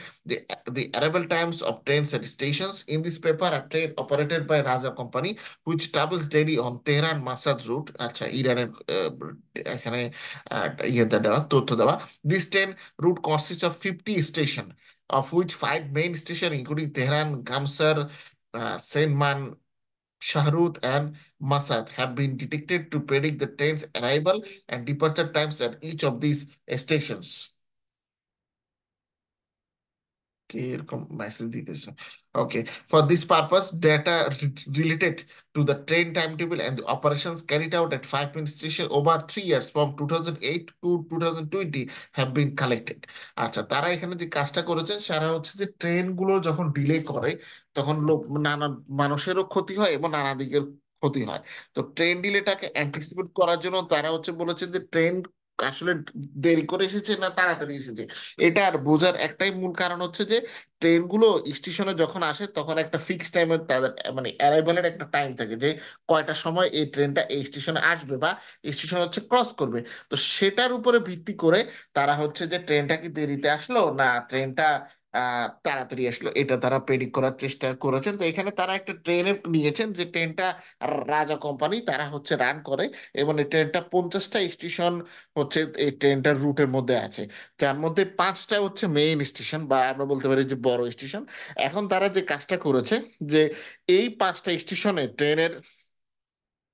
the arrival times of trains at stations. In this paper, a train operated by Raja Company, which travels daily on Tehran Masad route, আচ্ছা ইরানের এখানে দেওয়া তথ্য দেওয়া। This train route consists of 50 stations, of which 5 main stations, including Tehran, Gamsar, Senman, Shahrut, and Masad, have been detected to predict the train's arrival and departure times at each of these stations. কে এরকম message দিতেছে? Okay, for this purpose data related to the train time table and operations carried out at 5 main station over 3 years from 2008 to 2020 have been collected. আচ্ছা, তারা এখানে যে কাজটা করেছেন সেটা হচ্ছে যে ট্রেনগুলো যখন ডিলে করে, তখন লোক, নানা মানুষেরও ক্ষতি হয় এবং নানা দিকের ক্ষতি হয়। তো ট্রেন ডিলেটাকে অ্যান্টিসিপেট করার জন্য তারা হচ্ছে বলেছে যে ট্রেন আসলে দেরি করে এসেছে না তাড়াতাড়ি এসেছে, এটা আর বোঝার একটাই মূল কারণ হচ্ছে যে ট্রেনগুলো স্টেশনে যখন আসে তখন একটা ফিক্স টাইমে তাদের, মানে অ্যারাইভালের একটা টাইম থাকে যে কয়টার সময় এই ট্রেনটা এই স্টেশনে আসবে বা স্টেশন হচ্ছে ক্রস করবে। তো সেটার উপরে ভিত্তি করে তারা হচ্ছে যে ট্রেনটা কি দেরিতে আসলো না ট্রেনটা তাড়াতাড়ি আসলো, এটা তারা প্রেডিক্ট করার চেষ্টা করেছেন। তো এখানে তারা একটা ট্রেনে নিয়েছেন যে ট্রেনটা রাজা কোম্পানি তারা হচ্ছে রান করে, এবং এই ট্রেনটা 50টা স্টেশন হচ্ছে এই ট্রেনটার রুটের মধ্যে আছে, যার মধ্যে 5টা হচ্ছে মেইন স্টেশন বা আমরা বলতে পারি যে বড় স্টেশন। এখন তারা যে কাজটা করেছে যে এই 5টা স্টেশনে ট্রেনের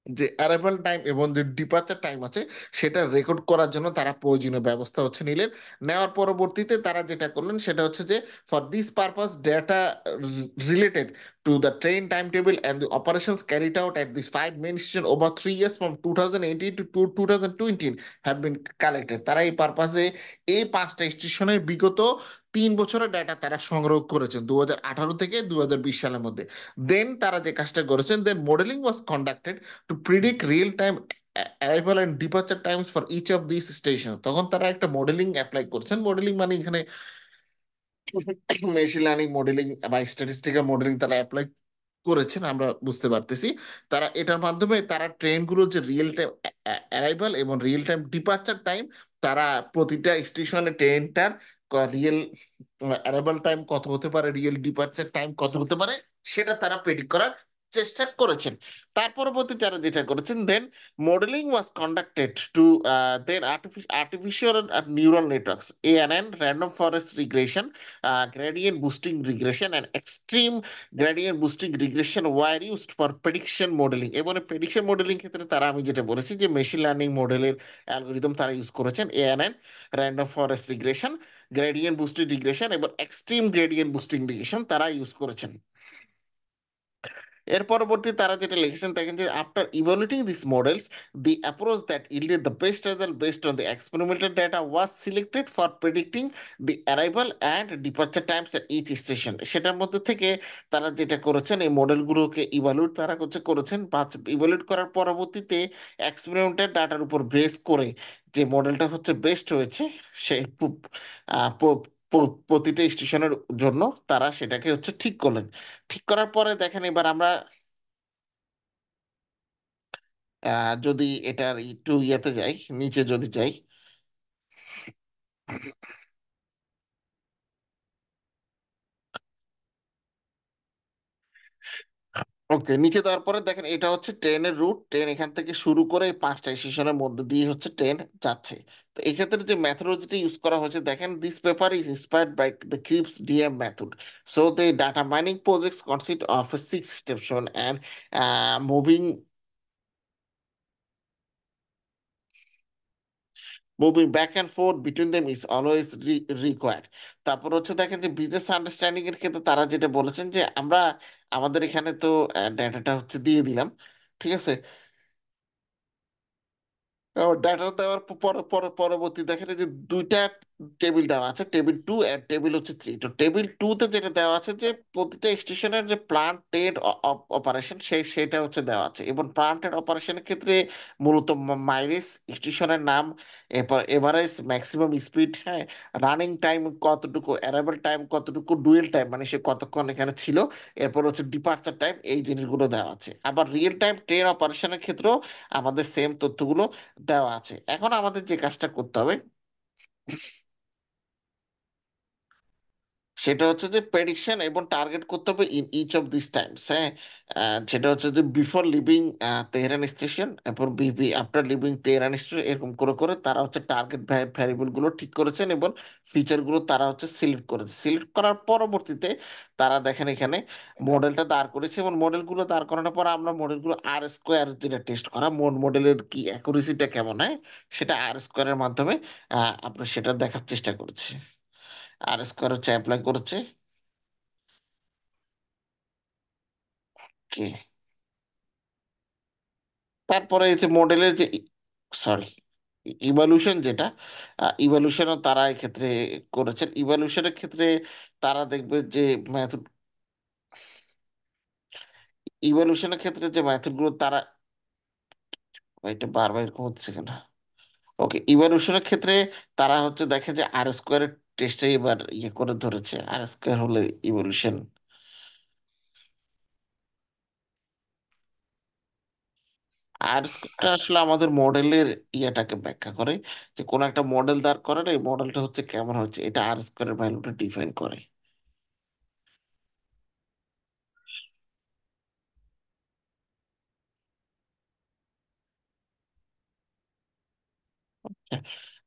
যে অ্যারাইভাল টাইম এবং যে ডিপার্চার টাইম আছে সেটা রেকর্ড করার জন্য তারা প্রয়োজনীয় ব্যবস্থা হচ্ছে নিলেন। নেওয়ার পরবর্তীতে তারা যেটা করলেন সেটা হচ্ছে যে for this purpose data related to the train time table and the operations carried out at this 5 main station over 3 years from 2018 to 2020 have been collected. তারা এই পারপাসে এই 5টা স্টেশনের বিগত 3 বছরের ডাটা তারা সংগ্রহ করেছেন, 2018 থেকে 2020 সালের মধ্যে। দেন তারা যে কাজটা করেছেন, then modelling was conducted to predict real time arrival and departure times for each of this station. তখন তারা একটা মডেলিং অ্যাপ্লাই করছেন, মডেলিং মানে এখানে মেশিন লার্নিং মডেলিং বা স্ট্যাটিস্টিক্যাল মডেলিং তারা অ্যাপ্লাই করেছেন, আমরা বুঝতে পারতেছি। তারা এটার মাধ্যমে তারা ট্রেনগুলোর যে রিয়েল টাইম অ্যারাইভাল এবং রিয়েল টাইম ডিপার্চার টাইম, তারা প্রতিটা স্টেশনে ট্রেনটার রিয়েল অ্যারাইভাল টাইম কত হতে পারে, রিয়েল ডিপার্চার টাইম কত হতে পারে, সেটা তারা প্রেডিক্ট করার চেষ্টা করেছেন। তার পরবর্তী যারা যেটা করেছেন, then modelling was conducted to then artificial neural networks, ANN, random forest regression, gradient boosting regression and extreme gradient boosting regression were used for prediction modeling। এবারে প্রেডিকশন মডেলিং ক্ষেত্রে তারা, আমি যেটা বলেছি যে মেশিন লার্নিং মডেলের অ্যালগোরিদম তারা use করেছেন, ANN, random forest regression, gradient boosting regression এবং এক্সট্রিম গ্রেডিয়েন্ট বুস্টিং রিগ্রেশন তারা ইউজ করেছেন। এর পরবর্তী তারা যেটা লিখেছেন দেখেন যে after evaluating this models the approach that yielded the best result based on the experimental data was selected for predicting the arrival and departure times at each station. সেটার মধ্যে থেকে তারা যেটা করেছেন এই মডেলগুলোকে ইভালুয়েট তারা করেছেন, ইভালুয়েট করার পরবর্তীতে এক্সপেরিমেন্টাল ডাটার উপর বেস করে যে মডেলটা হচ্ছে বেস্ট হয়েছে, সে প্রতিটা স্টেশনের জন্য তারা সেটাকে হচ্ছে ঠিক করলেন। ঠিক করার পরে দেখেন এবার আমরা যদি এটার একটু ইয়েতে যাই, নিচে যদি যাই, ওকে, নিচে দেওয়ার পরে দেখেন এটা হচ্ছে ট্রেনের রুট। ট্রেন এখান থেকে শুরু করে এই 5টা স্টেশনের মধ্যে দিয়ে হচ্ছে ট্রেন যাচ্ছে। তো এক্ষেত্রে যে মেথোডলজিটা ইউজ করা হয়েছে দেখেন, this paper is inspired by the ক্রিপস DM method. So the data mining projects consist of a 6 step and moving moving back and forth between them is always required. তারপর হচ্ছে দেখেন যে বিজনেস আন্ডারস্ট্যান্ডিং এর ক্ষেত্রে তারা যেটা বলেছেন যে আমরা আমাদের এখানে তো ডাটাটা হচ্ছে দিয়ে দিলাম, ঠিক আছে। ডাটা দেওয়ার পরবর্তী দেখেন এই যে দুইটা টেবিল দেওয়া আছে, টেবিল 2 আর টেবিল হচ্ছে 3। তো টেবিল 2 তে যেটা দেওয়া আছে যে প্রতিটা স্টেশনের যে প্লান্টেড অপারেশন সেটা হচ্ছে দেওয়া আছে, এবং প্লান্টেড অপারেশনের ক্ষেত্রে মূলত মাইলেজ, স্টেশনের নাম, এরপর এভারেজ ম্যাক্সিমাম স্পিড, হ্যাঁ, রানিং টাইম কতটুকু, অ্যারাইভাল টাইম কতটুকু, ডুয়েল টাইম মানে সে কতক্ষণ এখানে ছিল, এরপর হচ্ছে ডিপার্চার টাইম, এই জিনিসগুলো দেওয়া আছে। আবার রিয়েল টাইম ট্রেন অপারেশনের ক্ষেত্রেও আমাদের সেম তথ্যগুলো দেওয়া আছে। এখন আমাদের যে কাজটা করতে হবে সেটা হচ্ছে যে প্রেডিকশন এবং টার্গেট করতে হবে in each of this times, হ্যাঁ। সেটা হচ্ছে যে বিফোর লিভিং তেহরান স্টেশন, এরপর বিবি আফটার লিভিং তেহরান স্টেশন, এরকম করে করে তারা হচ্ছে টার্গেট ভ্যারিয়েবল গুলো ঠিক করেছেন এবং ফিচার গুলো তারা হচ্ছে সিলেক্ট করেছে। সিলেক্ট করার পরবর্তীতে তারা দেখেন এখানে মডেলটা দাঁড় করেছে, এবং মডেলগুলো দাঁড় করানোর পর আমরা মডেলগুলো আর স্কোয়ার যেটা টেস্ট করা, মডেলের কি অ্যাকুরেসিটা কেমন হয় সেটা আর স্কোয়ারের মাধ্যমে আমরা সেটা দেখার চেষ্টা করছি। আর স্কোয়ার হচ্ছে অ্যাপ্লাই করেছে, কি তারপরে এই যে মডেলের যে, সরি, ইভলিউশন যেটা, ইভলিউশনও তারা এক্ষেত্রে করেছেন। ইভলিউশনের ক্ষেত্রে তারা দেখবে যে মেথড, ইভলিউশনের ক্ষেত্রে যে মেথডগুলো তারা, এটা বারবার এরকম হচ্ছে কেন, ওকে, ইভলিউশনের ক্ষেত্রে তারা হচ্ছে দেখে যে আর স্কোয়ারের টেস্টে এবার ইয়ে করে ধরেছে, আর স্কোয়ার হলে ইভলিউশন। আর স্কোয়ারটা আসলে আমাদের মডেলের ইয়েটাকে ব্যাখ্যা করে, যে কোন একটা মডেল দাঁড় করার এই মডেলটা হচ্ছে কেমন হচ্ছে, এটা আর স্কোয়ারের ভ্যালুটা ডিফাইন করে।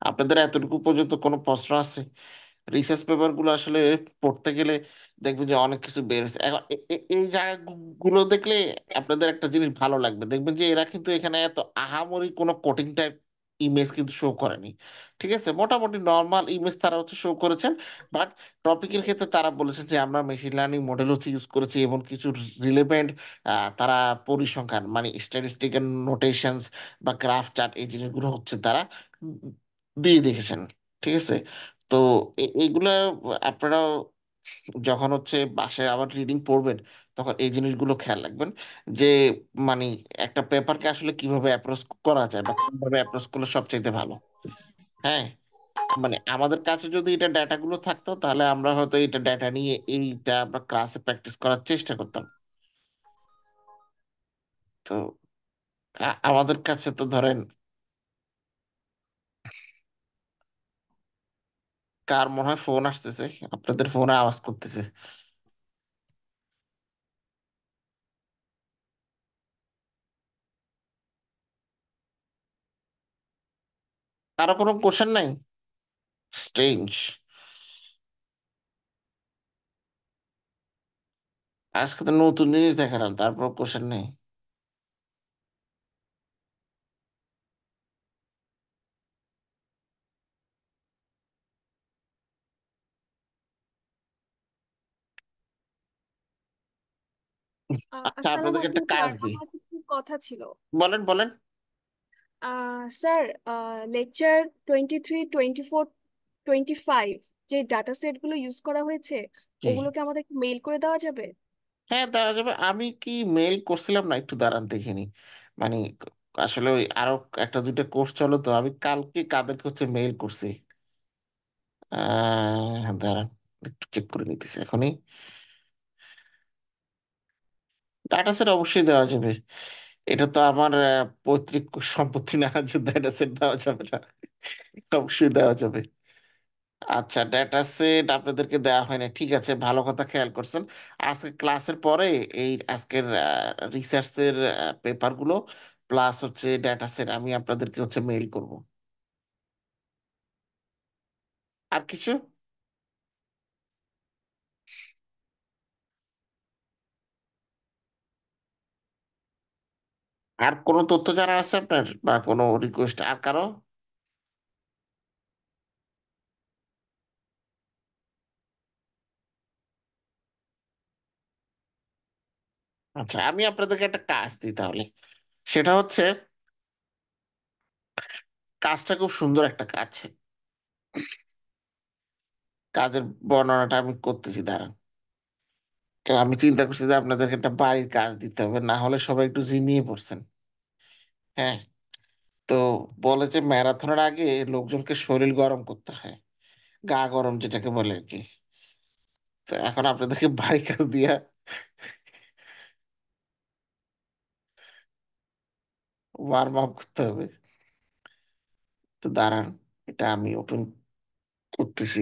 আপনাদের এতটুকু পর্যন্ত কোনো প্রশ্ন আছে? রিসার্চ পেপার গুলো আসলে পড়তে গেলে দেখবেন যে অনেক কিছু বের হয়েছে। এখন এই জায়গাগুলো দেখলে আপনাদের একটা জিনিস ভালো লাগবে, দেখবেন যে এরা কিন্তু এখানে এত আহামরি কোনো কোটিং টাইপ ইমেজ কিন্তু শো করেনি, ঠিক আছে। মোটামুটি নর্মাল ইমেজ তারা হচ্ছে শো করেছেন, বাট টপিকের ক্ষেত্রে তারা বলেছেন যে আমরা মেশিন লার্নিং মডেল হচ্ছে ইউজ করেছি, এবং কিছু রিলেভেন্ট তারা পরিসংখ্যান মানে স্ট্যাটিস্টিক্যাল নোটেশনস বা গ্রাফ চার্ট এই জিনিসগুলো হচ্ছে তারা দিয়ে দেখেছেন, ঠিক আছে। তো এইগুলা আপনারা যখন হচ্ছে বাসায় আবার রিডিং পড়বেন তখন এই জিনিসগুলো খেয়াল রাখবেন, যে মানে একটা পেপারকে আসলে কিভাবে অ্যাপ্রোচ করা যায় বা কিভাবে অ্যাপ্রোচ করলে সবচাইতে ভালো, হ্যাঁ। মানে আমাদের কাছে যদি এটা ডাটাগুলো থাকতো তাহলে আমরা হয়তো এটা ডাটা নিয়ে এইটা আমরা ক্লাসে প্র্যাকটিস করার চেষ্টা করতাম। তো আমাদের কাছে তো ধরেন, কার মনে হয় ফোন আসতেছে, আপনাদের ফোনে আওয়াজ করতেছে। কারো কোনো কোশ্চেন নাই? স্ট্রেঞ্জ, আজকে তো নতুন জিনিস দেখালাম তারপর কোশ্চেন নেই। আচ্ছা, আসসালামু আপনাদেরকে একটা আলাইকুম কাজ স্যার, দিই। আমার কিছু কথা ছিল। বলেন বলেন। স্যার, লেকচার 23, 24, 25 যে ডাটা সেট গুলো ইউজ করা হয়েছে কি? ওগুলোকে আমাদের মেইল করে দেওয়া যাবে? হ্যাঁ, দেওয়া যাবে। আমি কি মেল করছিলাম না, একটু দাঁড়ান দেখিনি। মানে আসলে ওই আরো একটা দুইটা কোর্স চলো, তো আমি কালকে কাদেরকে হচ্ছে মেইল করছি। দাঁড়ান, একটু চেক করে নিতেছি এখনই। ডাটা সেট অবশ্যই দেওয়া যাবে। এটা তো আমার পৈতৃক সম্পত্তি না যে ডাটা সেট দেওয়া যাবে না। অবশ্যই দেওয়া যাবে। আচ্ছা, ডেটা সেট আপনাদেরকে দেওয়া হয় না, ঠিক আছে, ভালো কথা খেয়াল করছেন। আজকে ক্লাসের পরে এই আজকের রিসার্চের পেপারগুলো প্লাস হচ্ছে ডেটা সেট আমি আপনাদেরকে হচ্ছে মেইল করব। আর কিছু? আর কোনো তথ্য জানার আছে আপনার বা কোনো রিকোয়েস্ট আর কারো? আচ্ছা, আমি আপনাদেরকে একটা কাজ দিই তাহলে। সেটা হচ্ছে, কাজটা খুব সুন্দর একটা কাজ। কাজের বর্ণনাটা আমি করতেছি, দাঁড়ান। কারণ আমি চিন্তা করছি যে আপনাদেরকে একটা বাড়ির কাজ দিতে হবে, না হলে সবাই একটু ঝিমিয়ে পড়ছেন। হ্যাঁ। তো বলে যে ম্যারাথনের আগে লোকজনকে শরীর গরম করতে হয়, গা গরম যেটাকে বলে আর কি। তো এখন আপনাদেরকে বাড়ি কাজ দিয়া ওয়ার্ম আপ করতে হবে। তো দাঁড়ান, এটা আমি ওপেন করতেছি।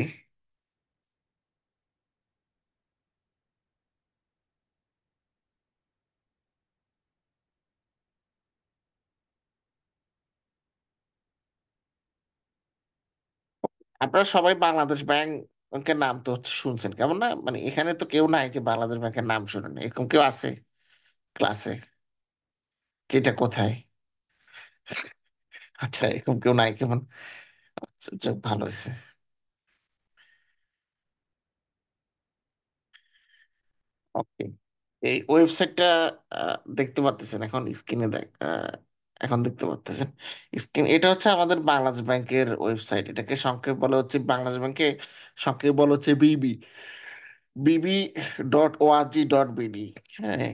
আপনারা সবাই বাংলাদেশ ব্যাংকের নাম তো শুনছেন, কেমন না? মানে এখানে তো কেউ নাই যে বাংলাদেশ ব্যাংকের নাম শুনেন, এরকম কেউ আছে ক্লাসে? যেটা কোথায়? আচ্ছা, এরকম কেউ নাই কেমন? আচ্ছা, যাক, ভালো হয়েছে। ওকে, এই ওয়েবসাইটটা দেখতে পাচ্ছেন এখন স্ক্রিনে? এখন দেখতে পাচ্ছেন স্ক্রিন? এটা হচ্ছে আমাদের বাংলাদেশ ব্যাংকের ওয়েবসাইট। এটাকে সংক্ষেপ বলা হচ্ছে, বাংলাদেশ ব্যাংকে সংক্ষেপ বলা হচ্ছে BB.org.bd, হ্যাঁ,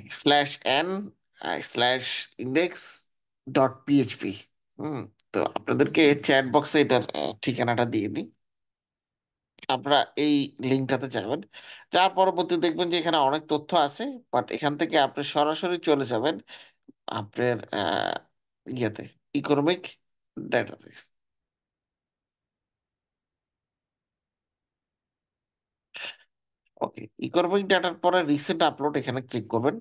/n/index.php। হুম। তো আপনাদেরকে চ্যাট বক্সে এটার ঠিকানাটা দিয়ে দিই। আপনারা এই লিঙ্কটাতে যাবেন, যার পরবর্তী দেখবেন যে এখানে অনেক তথ্য আছে। বাট এখান থেকে আপনি সরাসরি চলে যাবেন আপনার ইয়েতে, ইকোনমিক ডেটাতে। ওকে, ইকোনমিক ডাটার পরে রিসেন্ট আপলোড এখানে ক্লিক করবেন।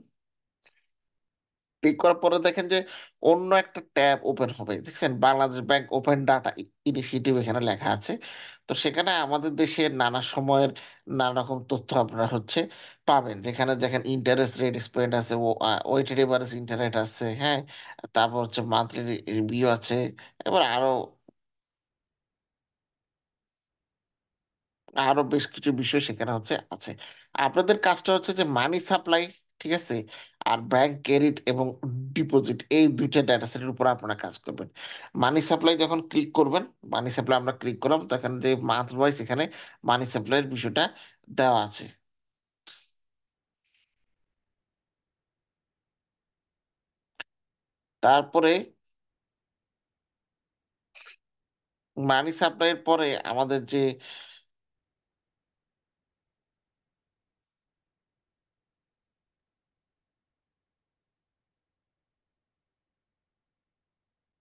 ক্লিক করার পরে দেখেন যে অন্য একটা ট্যাব ওপেন হবে, দেখছেন Bangladesh bank open data initiative এখানে লেখা আছে। তো সেখানে আমাদের দেশের নানা সময়ের নানা রকম তথ্য আপনারা হচ্ছে পাবেন। যেখানে দেখেন ইন্টারেস্ট রেট স্প্রেড আছে, ওয়েটেড এভারেজ ইন্টারেস্ট আছে, হ্যাঁ, তারপর হচ্ছে মান্থলি রিভিউ আছে, এবার আরো আরো বেশ কিছু বিষয় সেখানে হচ্ছে আছে। আপনাদের কাজটা হচ্ছে যে মানি সাপ্লাই, ঠিক আছে, আর ব্যাংক ক্রেডিট এবং ডিপোজিট, এই দুইটা ডেটা সেটের উপর আপনারা কাজ করবেন। মানি সাপ্লাই যখন ক্লিক করবেন, মানি সাপ্লাই আমরা ক্লিক করলাম, তখন যে মান্থ ওয়াইজ এখানে মানি সাপ্লাইয়ের বিষয়টা দেওয়া আছে। তারপরে মানি সাপ্লাইয়ের পরে আমাদের যে,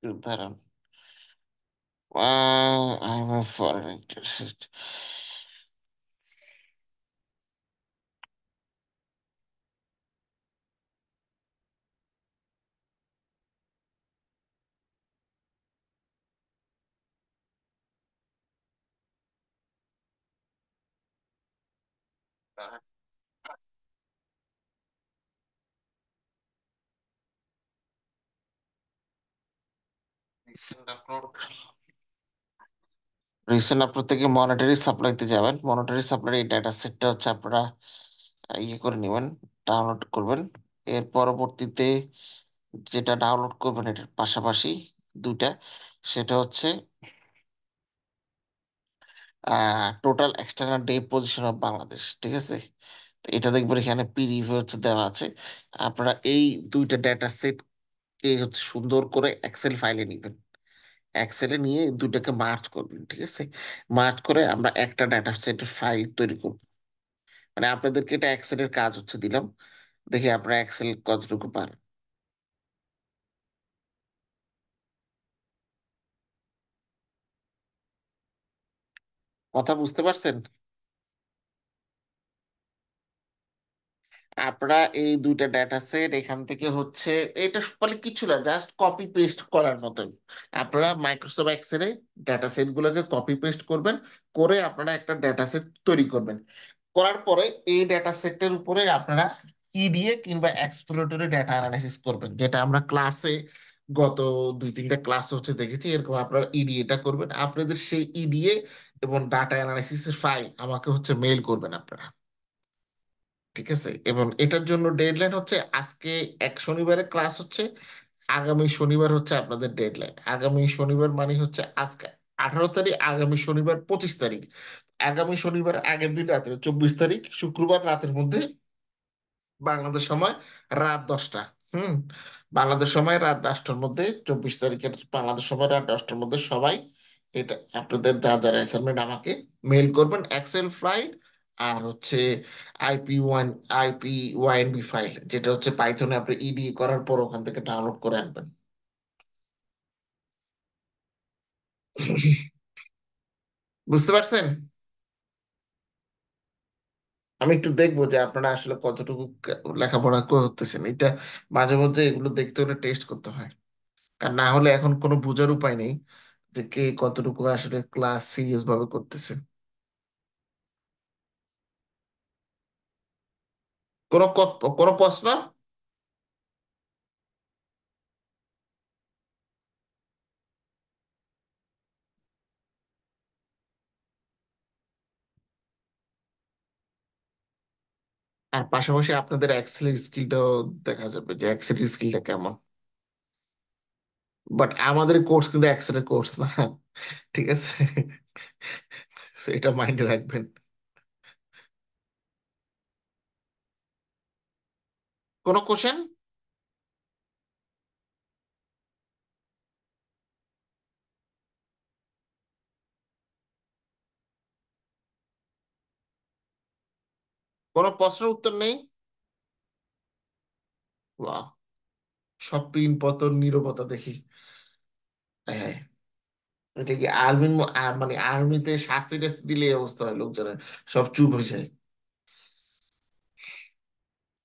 উদাহরণ, I'm a foreign. Recent upload থেকে মনিটারি সাপ্লাইতে যাবেন। মনিটারি সাপ্লাই এই ডাটা সেটটা হচ্ছে আপনারা ইয়ে করে নেবেন, ডাউনলোড করবেন। এর পরবর্তীতে যেটা ডাউনলোড করবেন এটার পাশাপাশি দুইটা, সেটা হচ্ছে total external day position of Bangladesh, ঠিক আছে। তো এটা দেখবেন এখানে পিডিএফ হচ্ছে দেওয়া আছে। আপনারা এই দুইটা ডেটা সেট কে হচ্ছে সুন্দর করে এক্সেল ফাইলে নেবেন। এক্সেলে নিয়ে দুটাকে মার্জ করবেন, ঠিক আছে? মার্জ করে আমরা একটা ডাটা সেটের ফাইল তৈরি করব। মানে আপনাদেরকে এটা এক্সেলের কাজ হচ্ছে দিলাম, দেখি আপনারা এক্সেল কতটুকু পারেন। কথা বুঝতে পারছেন? আপনারা এই দুইটা ডেটা সেট এখান থেকে হচ্ছে, এটা বলে কিছু না, জাস্ট কপি পেস্ট করার মতন। আপনারা মাইক্রোসফট এক্সেলে ডেটা সেট গুলোকে কপি পেস্ট করবেন, করে আপনারা একটা ডেটা সেট তৈরি করবেন। করার পরে এই ডেটা সেটের উপরে আপনারা ইডিএ কিংবা এক্সপ্লোরেটরি ডেটা অ্যানালাইসিস করবেন, যেটা আমরা ক্লাসে গত 2-3টা ক্লাস হচ্ছে দেখেছি। এরকম আপনারা ইডিএটা করবেন, আপনাদের সেই ইডিএ এবং ডাটা অ্যানালাইসিসের ফাইল আমাকে হচ্ছে মেইল করবেন আপনারা। ঠিক আছে? এবং এটার জন্য ডেডলাইন হচ্ছে আজকে, এক শনিবারে ক্লাস হচ্ছে, আগামী শনিবার হচ্ছে আপনাদের ডেডলাইন। আগামী শনিবার মানে হচ্ছে আজকে 18 তারিখ, আগামী শনিবার 25 তারিখ। আগামী শনিবার আগের দিন রাত্রে 24 তারিখ শুক্রবার রাতের মধ্যে, বাংলাদেশ সময় রাত 10টা। হুম। বাংলাদেশ সময় রাত 10টার মধ্যে, 24 তারিখের বাংলাদেশ সময় রাত 10টার মধ্যে সবাই এটা আপনাদের যা যারা অ্যাসাইনমেন্ট আমাকে মেল করবেন, এক্সেল ফাইল আর হচ্ছে আইপি ওয়াইএনবি ফাইল, যেটা হচ্ছে পাইথনে আপনি ইডি করার পর ওখান থেকে ডাউনলোড করে আনবেন। বুঝতে পারছেন? আমি একটু দেখবো যে আপনারা আসলে কতটুকু লেখাপড়া করতেছেন। এটা মাঝে মধ্যে এগুলো দেখতে হলে টেস্ট করতে হয়, আর না হলে এখন কোনো বোঝার উপায় নেই যে কে কতটুকু আসলে ক্লাস সিরিয়াস ভাবে করতেছে। কোনো প্রশ্ন? আর পাশাপাশি আপনাদের এক্সেলের স্কিলটাও দেখা যাবে যে এক্সেলের স্কিলটা কেমন। বাট আমাদের কোর্স কিন্তু এক্সেলের কোর্স না, ঠিক আছে? সেটা মাইন্ডে রাখবেন। কোনো কোশ্চেন? কোনো প্রশ্নের উত্তর নেই? বাহ! সব পিন পতন নীরবতা দেখি। হ্যাঁ। এটা কি আর্মির মানে আর্মিতে শাস্তি টাস্তি দিলে এই অবস্থা হয় লোকজনের, সব চুপ হয়ে যায়।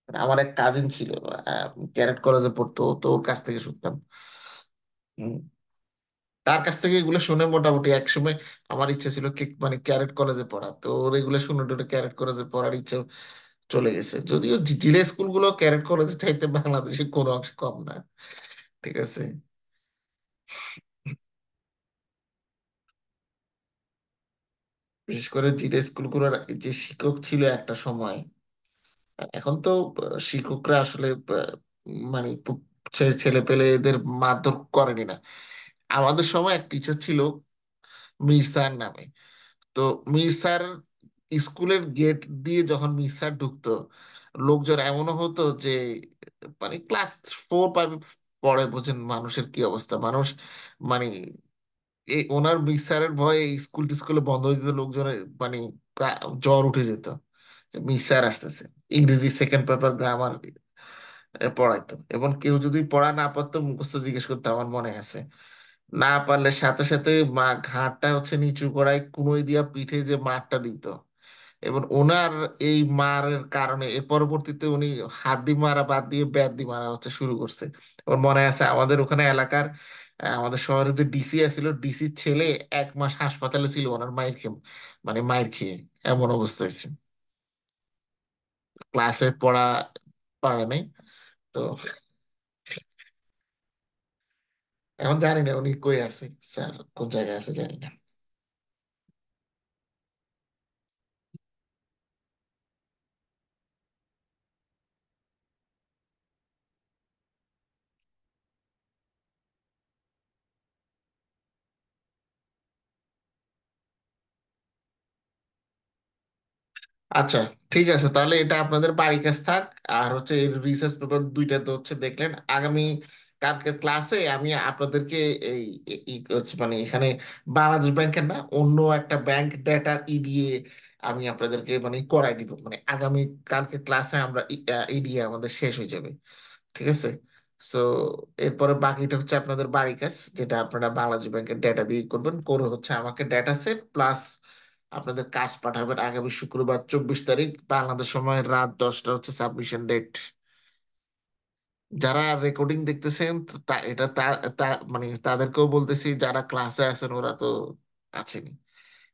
আমার এক কাজিন ছিল, ক্যারেট কলেজে পড়তো, তো ওর কাছ থেকে শুনতাম। হুম। তার কাছ থেকে এগুলো শুনে মোটামুটি একসময় আমার ইচ্ছা ছিল মানে ক্যারেট কলেজে পড়া, তো ওর এগুলো শুনে টোরে ক্যারেট কলেজে পড়ার ইচ্ছা চলে গেছে। যদিও জিলে স্কুলগুলো ক্যারেট কলেজে চাইতে বাংলাদেশে কোনো অংশে কম না। ঠিক আছে। বিশেষ করে জিলে স্কুলগুলোর যে শিক্ষক ছিল একটা সময়, এখন তো শিক্ষকরা আসলে মানে ছেলে পেলে এদের মারধর করেনি না। আমাদের সময় এক টিচার ছিল মীর স্যার নামে। তো মীর স্যার স্কুলের গেট দিয়ে যখন মীর স্যার ঢুকতো, লোকজন এমনও হতো যে, মানে ক্লাস 4-5 পরে বোঝেন মানুষের কি অবস্থা, মানুষ মানে এই ওনার মীর স্যারের ভয়ে স্কুল টিস্কুলে বন্ধ হয়ে যেত লোকজনের, মানে জ্বর উঠে যেত যে মীর স্যার আসতেছে। ইংরেজি সেকেন্ড পেপার গ্রামার পড়াইতো, এবং কেউ যদি পড়া না পারতো মুখস্থ জিজ্ঞেস করতো, আমার মনে আছে। না পারলে সাথে সাথে মা ঘাড়টা হচ্ছে নিচু করায় কুনোই দিয়া পিঠে যে মারটা দিত। এবং ওনার এই মারের কারণে এর পরবর্তীতে উনি হাত দিয়ে মারা বাদ দিয়ে ব্যাট দিয়ে মারা হচ্ছে শুরু করছে। ওর মনে আছে আমাদের ওখানে এলাকার, আমাদের শহরে যে ডিসি আছিল, ডিসির ছেলে 1 মাস হাসপাতালে ছিল ওনার মায়ের খেয়ে, মানে মায়ের খেয়ে। এমন অবস্থা হয়েছে, ক্লাসে পড়া পারে নাই। তো এখন জানি না উনি কই আছে, স্যার কোন জায়গায় আছে জানি না। আচ্ছা, ঠিক আছে, তাহলে এটা আপনাদের বাড়ির কাছে থাক। আর হচ্ছে রিসার্চ পেপার দুইটা তো হচ্ছে দেখলেন, আগামী কালকের ক্লাসে আমি আপনাদেরকে এই হচ্ছে মানে এখানে বাংলাদেশ ব্যাংকের না অন্য একটা ব্যাংক ডেটার দিয়ে আমি আপনাদেরকে মানে করাই দিব, মানে আগামী কালকে ক্লাসে আমরা দিয়ে আমাদের শেষ হয়ে যাবে। ঠিক আছে? সো এরপরে বাকিটা হচ্ছে আপনাদের বাড়ি কাজ, যেটা আপনারা বাংলাদেশ ব্যাংকের ডেটা দিয়ে করবেন, করে হচ্ছে আমাকে ডেটা সেট প্লাস আপনাদের কাজ পাঠাবেন আগামী শুক্রবার 24 তারিখ বাংলাদেশ সময় রাত 10টা হচ্ছে সাবমিশন ডেট। যারা রেকর্ডিং দেখতেছেন তো এটা মানে তাদেরকেও বলতেছি, যারা ক্লাসে আছেন ওরা তো আছেনই।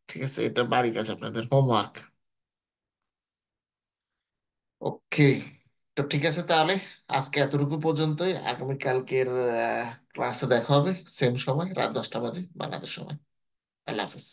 ঠিক আছে, এটা বাড়ি কাজ, আপনাদের হোমওয়ার্ক। ওকে, তো ঠিক আছে তাহলে আজকে এতটুকু পর্যন্তই। আগামীকালকের ক্লাসে দেখা হবে সেম সময় রাত 10টা বাজে বাংলাদেশ সময়। আল্লাহ হাফিজ।